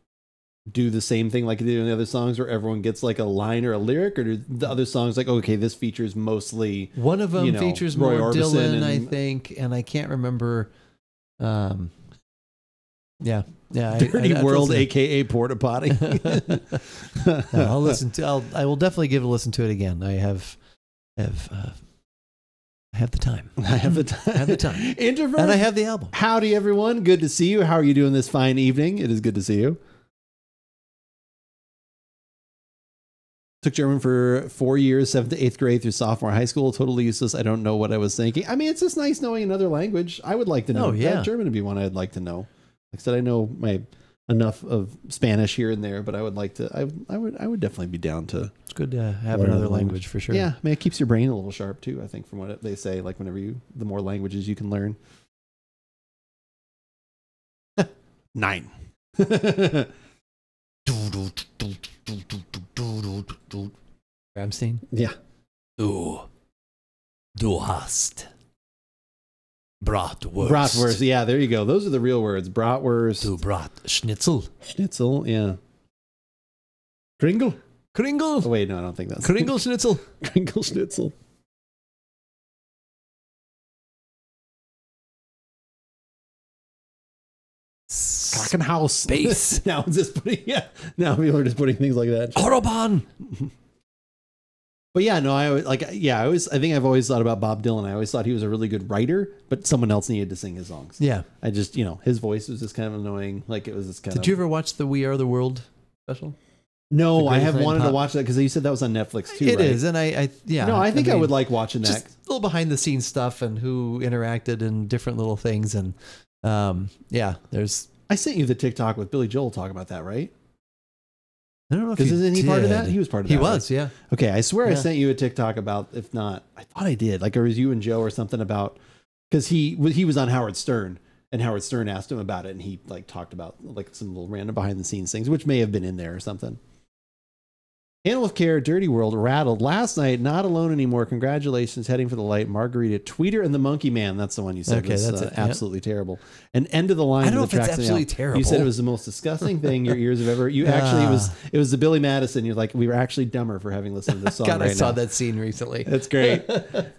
do the same thing like they do in the other songs where everyone gets like a line or a lyric, or do the other songs like, okay, this features mostly one of them features Roy more Orbison Dylan, I think, and I can't remember Yeah. Dirty World, aka Porta Potty. I'll listen to. I will definitely give it a listen to it again. I have the time. I have the time. I have the time. Introvert. And I have the album. Howdy, everyone. Good to see you. How are you doing this fine evening? It is good to see you. Took German for 4 years, 7th to 8th grade through sophomore high school. Totally useless. I don't know what I was thinking. I mean, it's just nice knowing another language. I would like to know. Oh, yeah. German would be one I'd like to know. Like I said, I know enough of Spanish here and there, but I would like to. I would definitely be down to. It's good to have another language for sure. Yeah, I mean, it keeps your brain a little sharp too. I think from what they say, like whenever the more languages you can learn. 9. Ramstein? Yeah. Du hast Bratwurst. Bratwurst, yeah, there you go. Those are the real words. Bratwurst. Du Brat. Schnitzel. Schnitzel, yeah. Kringle? Kringle. Oh, wait, no, I don't think that's... Kringle Schnitzel. Kringle Schnitzel. Krankenhaus. Space. Now it's just putting, now people are just putting things like that. Autobahn. But yeah, no, I think I've always thought about Bob Dylan. I always thought he was a really good writer, but someone else needed to sing his songs. Yeah. I just, his voice was just kind of annoying. Like it was just kind of... Did you ever watch the We Are the World special? No, I have wanted to watch that because you said that was on Netflix too. It right? is, and I No, I think I would like watching that. Just a little behind the scenes stuff and who interacted and different little things. And there's... I sent you the TikTok with Billy Joel talking about that, right? I don't know if because isn't he part of that? He was part of that. He was, right? Yeah. Okay, I swear I sent you a TikTok about. If not, I thought I did. Like it was you and Joe or something about because he was on Howard Stern and Howard Stern asked him about it and he like talked about like some little random behind the scenes things which may have been in there or something. Animal of Care, Dirty World, Rattled. Last night, Not Alone Anymore. Congratulations, Heading for the Light, Margarita, Tweeter, and the Monkey Man. That's the one you said was absolutely terrible. And End of the Line. I don't know if it's absolutely terrible. You said it was the most disgusting thing your ears have ever. You actually it was the Billy Madison. You're like, we were actually dumber for having listened to this song. God, right I saw now. that scene recently. That's great. Because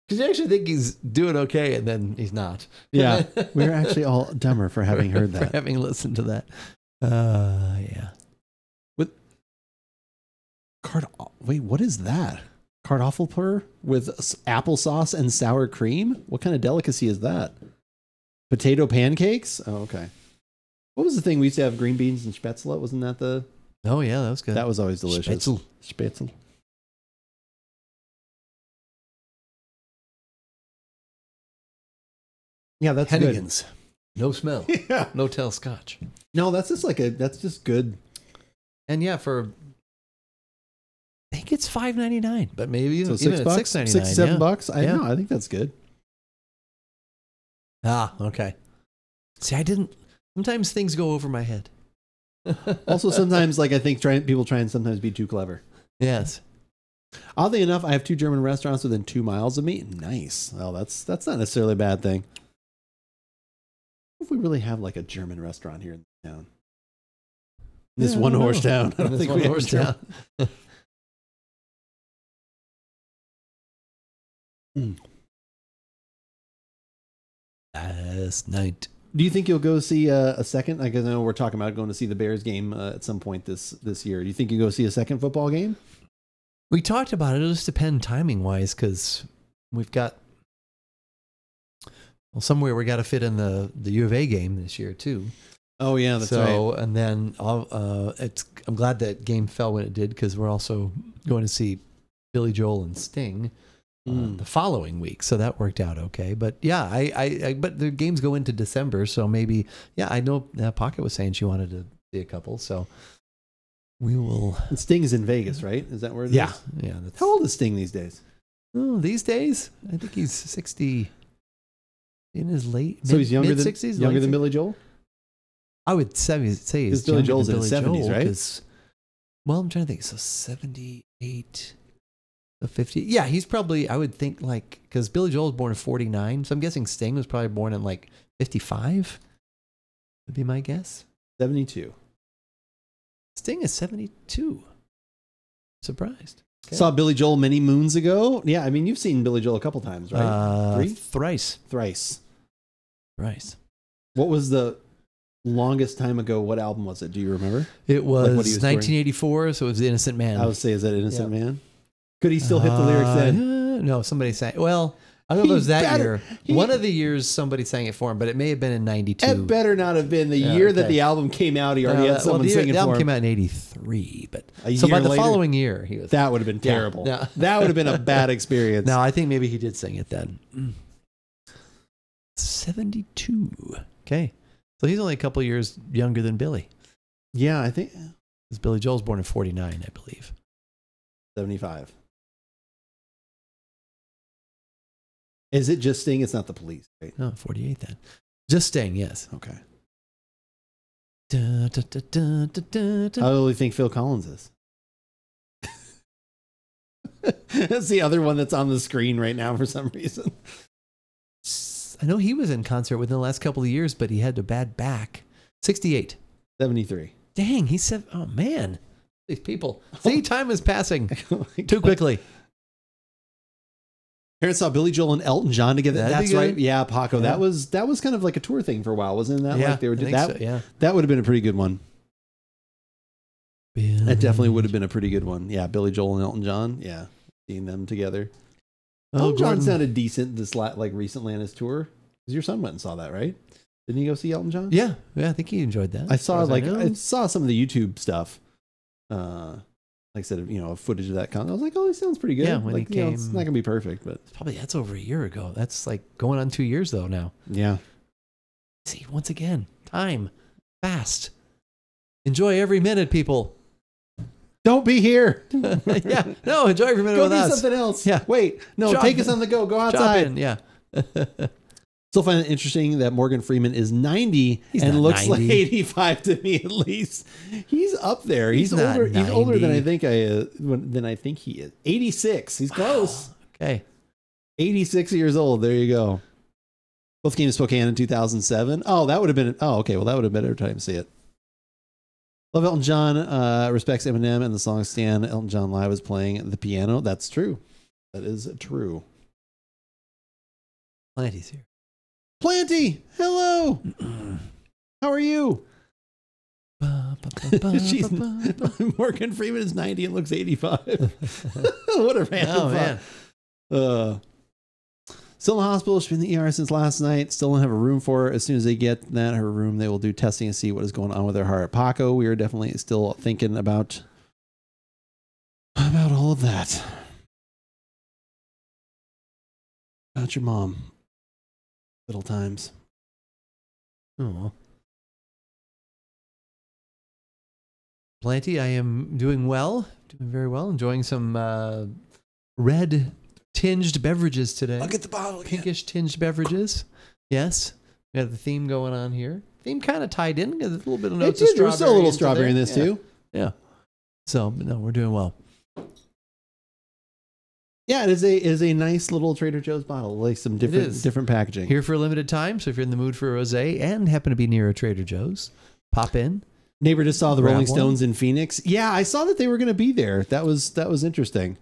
you actually think he's doing okay, and then he's not. Yeah, we were actually all dumber for having heard that. For having listened to that. Yeah. Wait, what is that? Kartoffelpur with applesauce and sour cream? What kind of delicacy is that? Potato pancakes? Oh, okay. What was the thing we used to have? Green beans and spätzle? Wasn't that the... Oh, yeah, that was good. That was always delicious. Spätzle. Yeah, that's Hennigan's. Good. No smell. Yeah. No tail scotch. No, that's just good. And yeah, I think it's $5.99, but maybe even $6, at $6.99. $6-7. I know. I think that's good. Ah, okay. See, sometimes things go over my head. Also, sometimes, like I think people try and sometimes be too clever. Yes. Oddly enough, I have 2 German restaurants within 2 miles of me. Nice. Well, that's not necessarily a bad thing. If we really have like a German restaurant here in the town, this one horse town. I don't think we have a town. Last night. Do you think you'll go see a second? Like I know we're talking about going to see the Bears game at some point this year. Do you think you go see a second football game? We talked about it. It'll just depend timing wise because we've got somewhere we got to fit in the U of A game this year too. Oh yeah, that's right. And then I'm glad that game fell when it did because we're also going to see Billy Joel and Sting. The following week, so that worked out okay. But yeah, I but the games go into December, so maybe I know Pocket was saying she wanted to see a couple, so we will. And Sting's in Vegas, right? Is that where it is? Yeah. How old is Sting these days? Oh, these days, I think he's 60, in his late. So he's younger than 60s, younger than Billy Joel. I would say he's Billy Joel's in his 70s, right? Well, I'm trying to think. So 78. 50. Yeah, he's probably, I would think because Billy Joel was born in 49, so I'm guessing Sting was probably born in 55. Would be my guess. 72. Sting is 72. Surprised. Okay. Saw Billy Joel many moons ago. Yeah, I mean, you've seen Billy Joel a couple times, right? Thrice. Thrice. What was longest time ago, what album was it? Do you remember? It was 1984, so it was The Innocent Man. I would say, is that Innocent Man? Could he still hit the lyrics then? No, somebody sang. Well, I don't know if it was that year. One of the years somebody sang it for him, but it may have been in 92. It better not have been the year that the album came out. He already had someone singing for him. The album came out in 83, but so by the following year, he was. That would have been terrible. Yeah. That would have been a bad experience. No, I think maybe he did sing it then. 72. Okay. So he's only a couple years younger than Billy. Yeah, I think. Because Billy Joel's born in 49, I believe. 75. Is it just Sting? It's not the Police, right? No, 48 then. Just Sting, yes. Okay. Da, da, da, da, da, da. How do you think Phil Collins is? That's the other one that's on the screen right now for some reason. I know he was in concert within the last couple of years, but he had a bad back. 68. 73. Dang, he said, oh man, these people. See, time is passing too quickly. Parents saw Billy Joel and Elton John together. That's right. Yeah, Paco. Yeah. That was kind of like a tour thing for a while, wasn't that? Yeah, like they were I think that. so, yeah. That would have been a pretty good one. That definitely would have been a pretty good one. Yeah, Billy Joel and Elton John. Yeah, seeing them together. Elton John sounded decent this recently on his tour. Because your son went and saw that, right? Didn't he go see Elton John? Yeah, I think he enjoyed that. I saw some of the YouTube stuff. Like I said, footage of that concert. I was like, oh, this sounds pretty good. Yeah, when he came, it's not gonna be perfect, but that's over a year ago. That's like going on 2 years though now. Yeah. See, once again, time fast. Enjoy every minute, people. Don't be here. Yeah, no, enjoy every minute with us. Go do something else. Yeah, wait, no, take us on the go. Go outside. Yeah. Still find it interesting that Morgan Freeman is 90 and looks 90. Like 85 to me at least. He's up there. He's older. 90. He's older than I think he is. 86. He's close. Okay. 86 years old. There you go. Both came to Spokane in 2007. Oh, that would have been. Oh, okay. Well, that would have been a better time to see it. Love Elton John. Respects Eminem and the song "Stan." Elton John live is playing the piano. That's true. That is true. Planty's here. Planty, hello. How are you? Morgan Freeman is 90 and looks 85. What a random man. Still in the hospital. She's been in the ER since last night. Still don't have a room for her. As soon as they get her room, they will do testing and see what is going on with her heart. Paco, we are definitely still thinking about all of that. About your mom. Little times. Oh. Planty, I am doing well. Doing very well. Enjoying some red tinged beverages today. Look at the bottle again. Pinkish tinged beverages. Yes. We have the theme going on here. Theme kind of tied in. There's a little bit of notes of strawberry. There's still a little strawberry in this too. Yeah. So, no, we're doing well. Yeah, it is a nice little Trader Joe's bottle, like some different packaging. Here for a limited time, so if you're in the mood for a rosé and happen to be near a Trader Joe's, pop in. Neighbor just saw the Rolling Stones in Phoenix. Yeah, I saw that they were going to be there. That was interesting.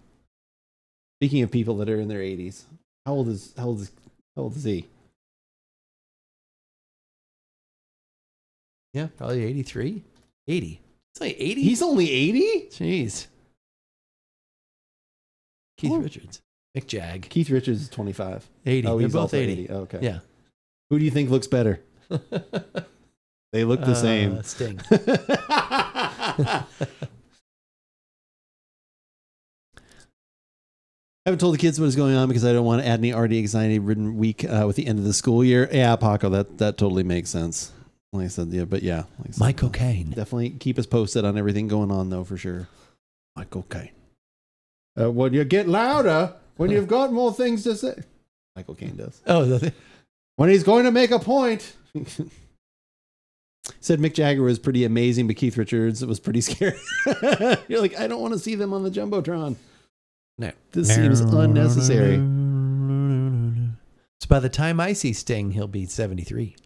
Speaking of people that are in their 80s, how old is he? Yeah, probably 83, 80. It's like 80. He's only 80. Jeez. Keith Richards. Mick Jag. Keith Richards is 25. 80. Oh, They're both 80. Oh, okay. Yeah. Who do you think looks better? They look the same. Sting. I haven't told the kids what is going on because I don't want to add any already anxiety-ridden week with the end of the school year. Yeah, Paco, that totally makes sense. Like I said, yeah, but yeah. Like My cocaine. Definitely keep us posted on everything going on, though, for sure. My cocaine. When you get louder, when you've got more things to say. Michael Caine does. Oh, when he's going to make a point. Said Mick Jagger was pretty amazing, but Keith Richards was pretty scary. You're like, I don't want to see them on the Jumbotron. No. This seems unnecessary. So by the time I see Sting, he'll be 73.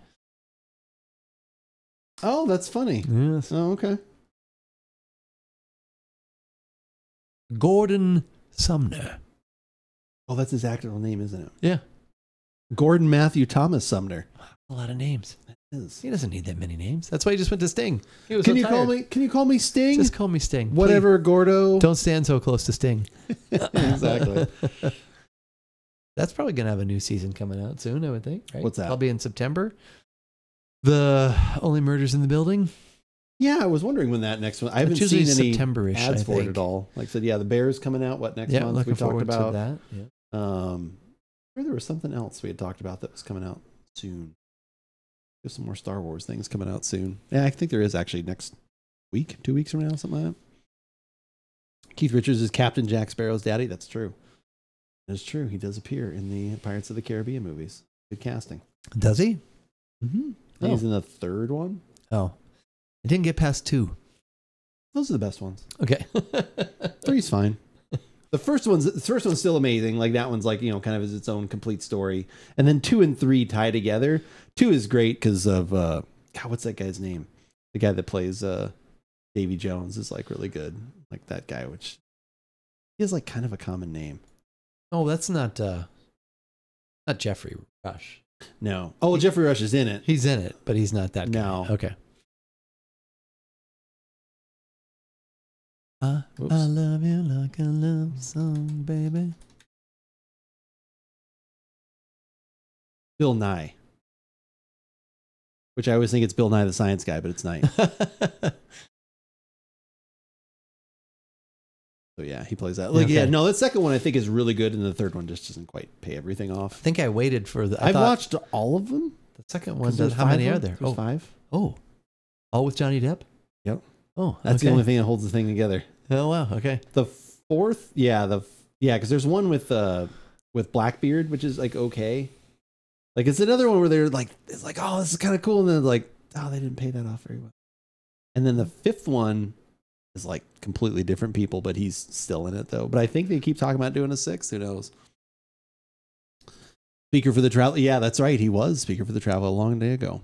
Oh, that's funny. Yes. Oh, okay. Gordon Sumner. Oh, that's his actual name, isn't it? Yeah. Gordon Matthew Thomas Sumner. A lot of names. He doesn't need that many names. That's why he just went to Sting. He was Can so you call tired. me? Can you call me Sting? Just call me Sting. Whatever, Gordo. Don't stand so close to Sting. Exactly. That's probably going to have a new season coming out soon, I would think. Right? What's that? Probably in September. The Only Murders in the Building. Yeah, I was wondering when that next one. I haven't usually seen any September-ish, ads I for it think. at all. Like I said, yeah, the Bears coming out. What next month? Looking We talked forward about to that. Yeah. There was something else we had talked about that was coming out soon. There's some more Star Wars things coming out soon. Yeah, I think there is actually next week, 2 weeks from now, something like that. Keith Richards is Captain Jack Sparrow's daddy. That's true. That's true. He does appear in the Pirates of the Caribbean movies. Good casting. Does he? Mm-hmm. He's in the third one. Oh. I didn't get past 2. Those are the best ones. Okay. 3's fine. The first one's still amazing. Like that one's like, you know, kind of is its own complete story. And then 2 and 3 tie together. 2 is great because of God, what's that guy's name? The guy that plays Davy Jones is like really good. Like that guy, which he has like kind of a common name. Oh, that's not Jeffrey Rush. No. Oh, Jeffrey Rush is in it. He's in it, but he's not that guy. No. Okay. I love you like a love song, baby. Bill Nye. Which I always think it's Bill Nye the Science Guy, but it's Nye. So yeah, he plays that. Like, Okay. yeah, no, that second one I think is really good, and the third one just doesn't quite pay everything off. I think I waited for the. I've watched all of them. The second one. There's How 5 many of are them? there? There's 5. Oh, all with Johnny Depp. Yep. Oh, That's the only thing that holds the thing together. Oh wow. Okay. The fourth, because there's one with Blackbeard, which is like okay. Like it's another one where they're like, it's like, oh, this is kind of cool, and then like, oh, they didn't pay that off very well. And then the fifth one is like completely different people, but he's still in it though. But I think they keep talking about doing a 6th. Who knows? Speaker for the Travel. Yeah, that's right. He was Speaker for the Travel a long day ago.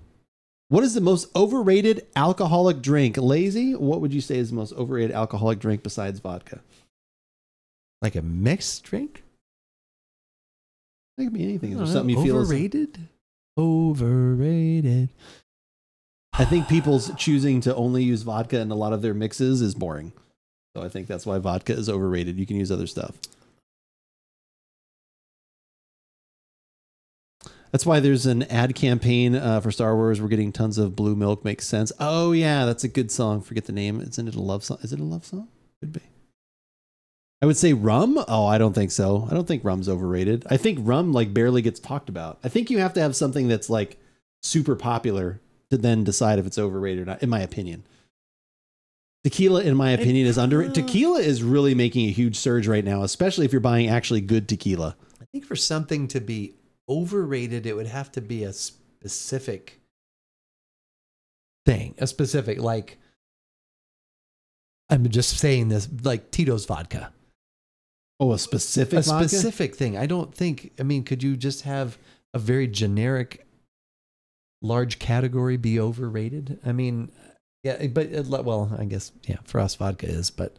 What is the most overrated alcoholic drink? Lazy, what would you say is the most overrated alcoholic drink besides vodka? Like a mixed drink? It could be anything. Is there something you feel overrated? Overrated. I think people's choosing to only use vodka in a lot of their mixes is boring. So I think that's why vodka is overrated. You can use other stuff. That's why there's an ad campaign for Star Wars. We're getting tons of blue milk. Makes sense. Oh, yeah, that's a good song. Forget the name. Isn't it a love song? Is it a love song? Could be. I would say rum. Oh, I don't think so. I don't think rum's overrated. I think rum like barely gets talked about. I think you have to have something that's like super popular to then decide if it's overrated or not, in my opinion. Tequila, in my opinion, is underrated. Tequila is really making a huge surge right now, especially if you're buying actually good tequila. I think for something to be overrated, it would have to be a specific thing. A specific, like, I'm just saying this, like Tito's vodka. Oh, a specific vodka? Specific thing. I don't think, I mean, could you just have a very generic large category be overrated? I mean, yeah, but well, I guess, yeah, for us vodka is, but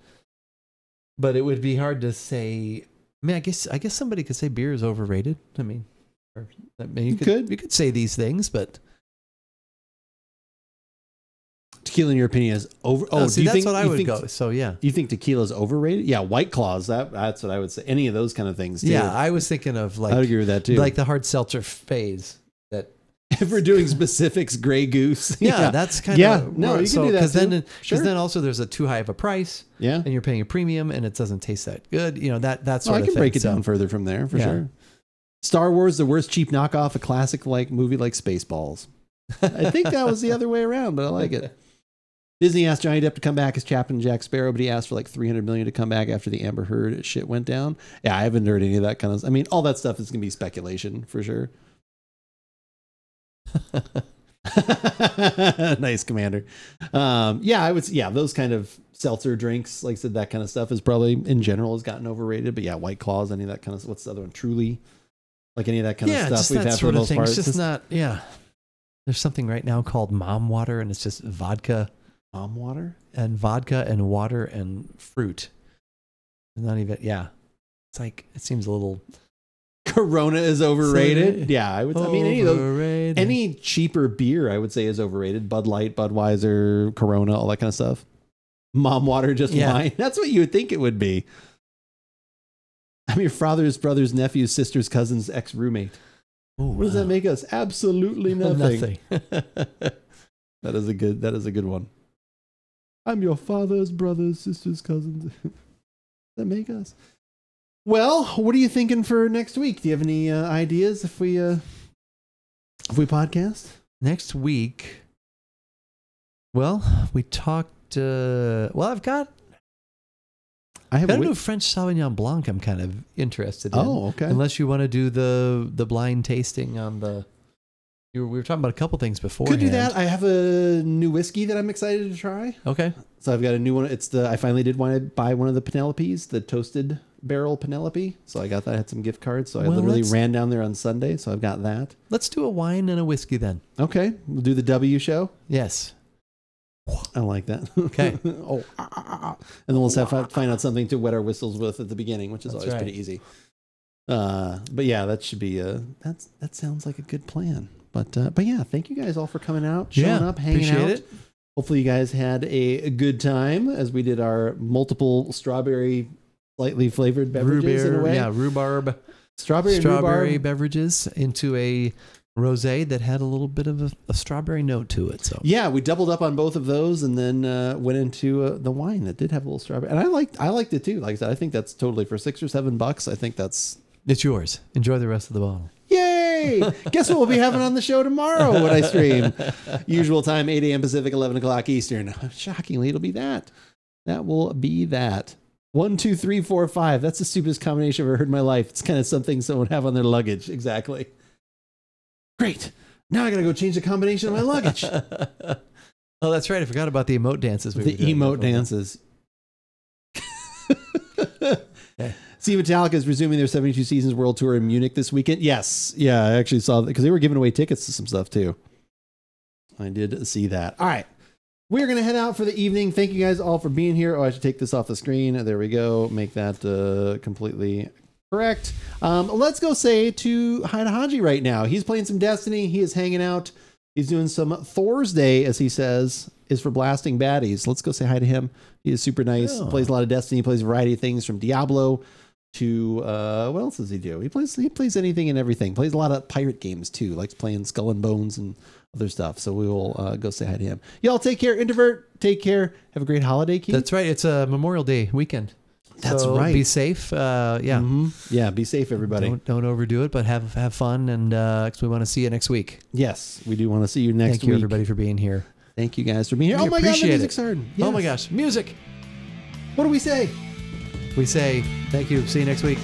it would be hard to say. I mean, I guess somebody could say beer is overrated. I mean, you could say these things, but tequila, in your opinion, is over. Oh, see, that's what I would go. So yeah, you think tequila is overrated? Yeah, White Claws. That's what I would say. Any of those kind of things. Too. Yeah, I was thinking of like. I would agree with that too. Like the hard seltzer phase. That if we're doing specifics, Grey Goose. Yeah, that's kind of no. You can do that because then also there's a too high of a price. Yeah, and you're paying a premium, and it doesn't taste that good. You know that's sort of I can break it down further from there for sure. Star Wars, the worst cheap knockoff, a classic like movie like Spaceballs. I think that was the other way around, but I like it. Disney asked Johnny Depp to come back as Captain Jack Sparrow, but he asked for like $300 million to come back after the Amber Heard shit went down. Yeah, I haven't heard any of that kind of. I mean, all that stuff is gonna be speculation for sure. Nice, Commander. Yeah, I would. Yeah, those kind of seltzer drinks, like I said, that kind of stuff is probably in general has gotten overrated. But yeah, White Claws, any of that kind of. What's the other one? Truly, like any of that kind of stuff we've had for the most part. It's just not. Yeah, there's something right now called Mom Water, and it's just vodka. Mom Water and vodka and water and fruit. Not even. Yeah, it's like it seems a little Corona is overrated. Yeah, I would. I mean, Overrated. any cheaper beer, I would say, is overrated. Bud Light, Budweiser, Corona, all that kind of stuff. Mom water, just wine. That's what you would think it would be. I'm your father's brother's nephew's sister's cousin's ex-roommate. Ooh, what does that make us? Absolutely nothing. Nothing. That is a good one. I'm your father's brother's sister's cousin's. That make us? Well, what are you thinking for next week? Do you have any ideas if we podcast Next week? Well, we talked. I've got a new French Sauvignon Blanc. I'm kind of interested in. Oh, okay. Unless you want to do the blind tasting on the. We were talking about a couple things before. Could do that. I have a new whiskey that I'm excited to try. Okay. So I've got a new one. I finally did want to buy one of the Penelopes, the toasted barrel Penelope. So I got that. I had some gift cards. So I literally ran down there on Sunday. So I've got that. Let's do a wine and a whiskey then. Okay. We'll do the W show. Yes. I like that. Okay. And then we'll find out something to wet our whistles with at the beginning, which is always pretty easy. But yeah, that should be that sounds like a good plan. But yeah, thank you guys all for coming out, showing up, hanging out. It. Hopefully you guys had a good time as we did our multiple strawberry, slightly flavored beverages in a way. Yeah, rhubarb. Strawberry rhubarb beverages into a rosé that had a little bit of a strawberry note to it. So yeah, we doubled up on both of those and then went into the wine that did have a little strawberry. And I liked it too. Like I said, I think that's totally for $6 or $7. I think it's yours. Enjoy the rest of the bottle. Yay! Guess what we'll be having on the show tomorrow when I stream? Usual time, 8 a.m. Pacific, 11 o'clock Eastern. Shockingly, it'll be that. That will be that. 1, 2, 3, 4, 5. That's the stupidest combination I've ever heard in my life. It's kind of something someone would have on their luggage. Exactly. Great. Now I got to go change the combination of my luggage. Oh, that's right. I forgot about the emote dances. The emote dances. Okay. See, Metallica is resuming their 72 Seasons World Tour in Munich this weekend. Yes. Yeah, I actually saw that because they were giving away tickets to some stuff too. I did see that. All right. We're going to head out for the evening. Thank you guys all for being here. Oh, I should take this off the screen. There we go. Make that completely correct. Let's go say hi to Haji right now. He's playing some Destiny. He is hanging out. He's doing some Thor's Day, as he says, is for blasting baddies. Let's go say hi to him. He is super nice. Oh. Plays a lot of Destiny. Plays a variety of things from Diablo to what else does he do? He plays anything and everything. Plays a lot of pirate games too. Likes playing Skull and Bones and other stuff. So we will go say hi to him. Y'all take care. Introvert, take care. Have a great holiday, Keith. That's right. It's a Memorial Day weekend. That's right. Be safe. Yeah. Mm-hmm. Yeah. Be safe, everybody. Don't overdo it, but have fun. And we want to see you next week. Yes, we do want to see you next week. Thank you, everybody, for being here. Thank you guys for being here. We oh my God, the appreciate music's starting. Yes. Oh my gosh, music. What do we say? We say thank you. See you next week.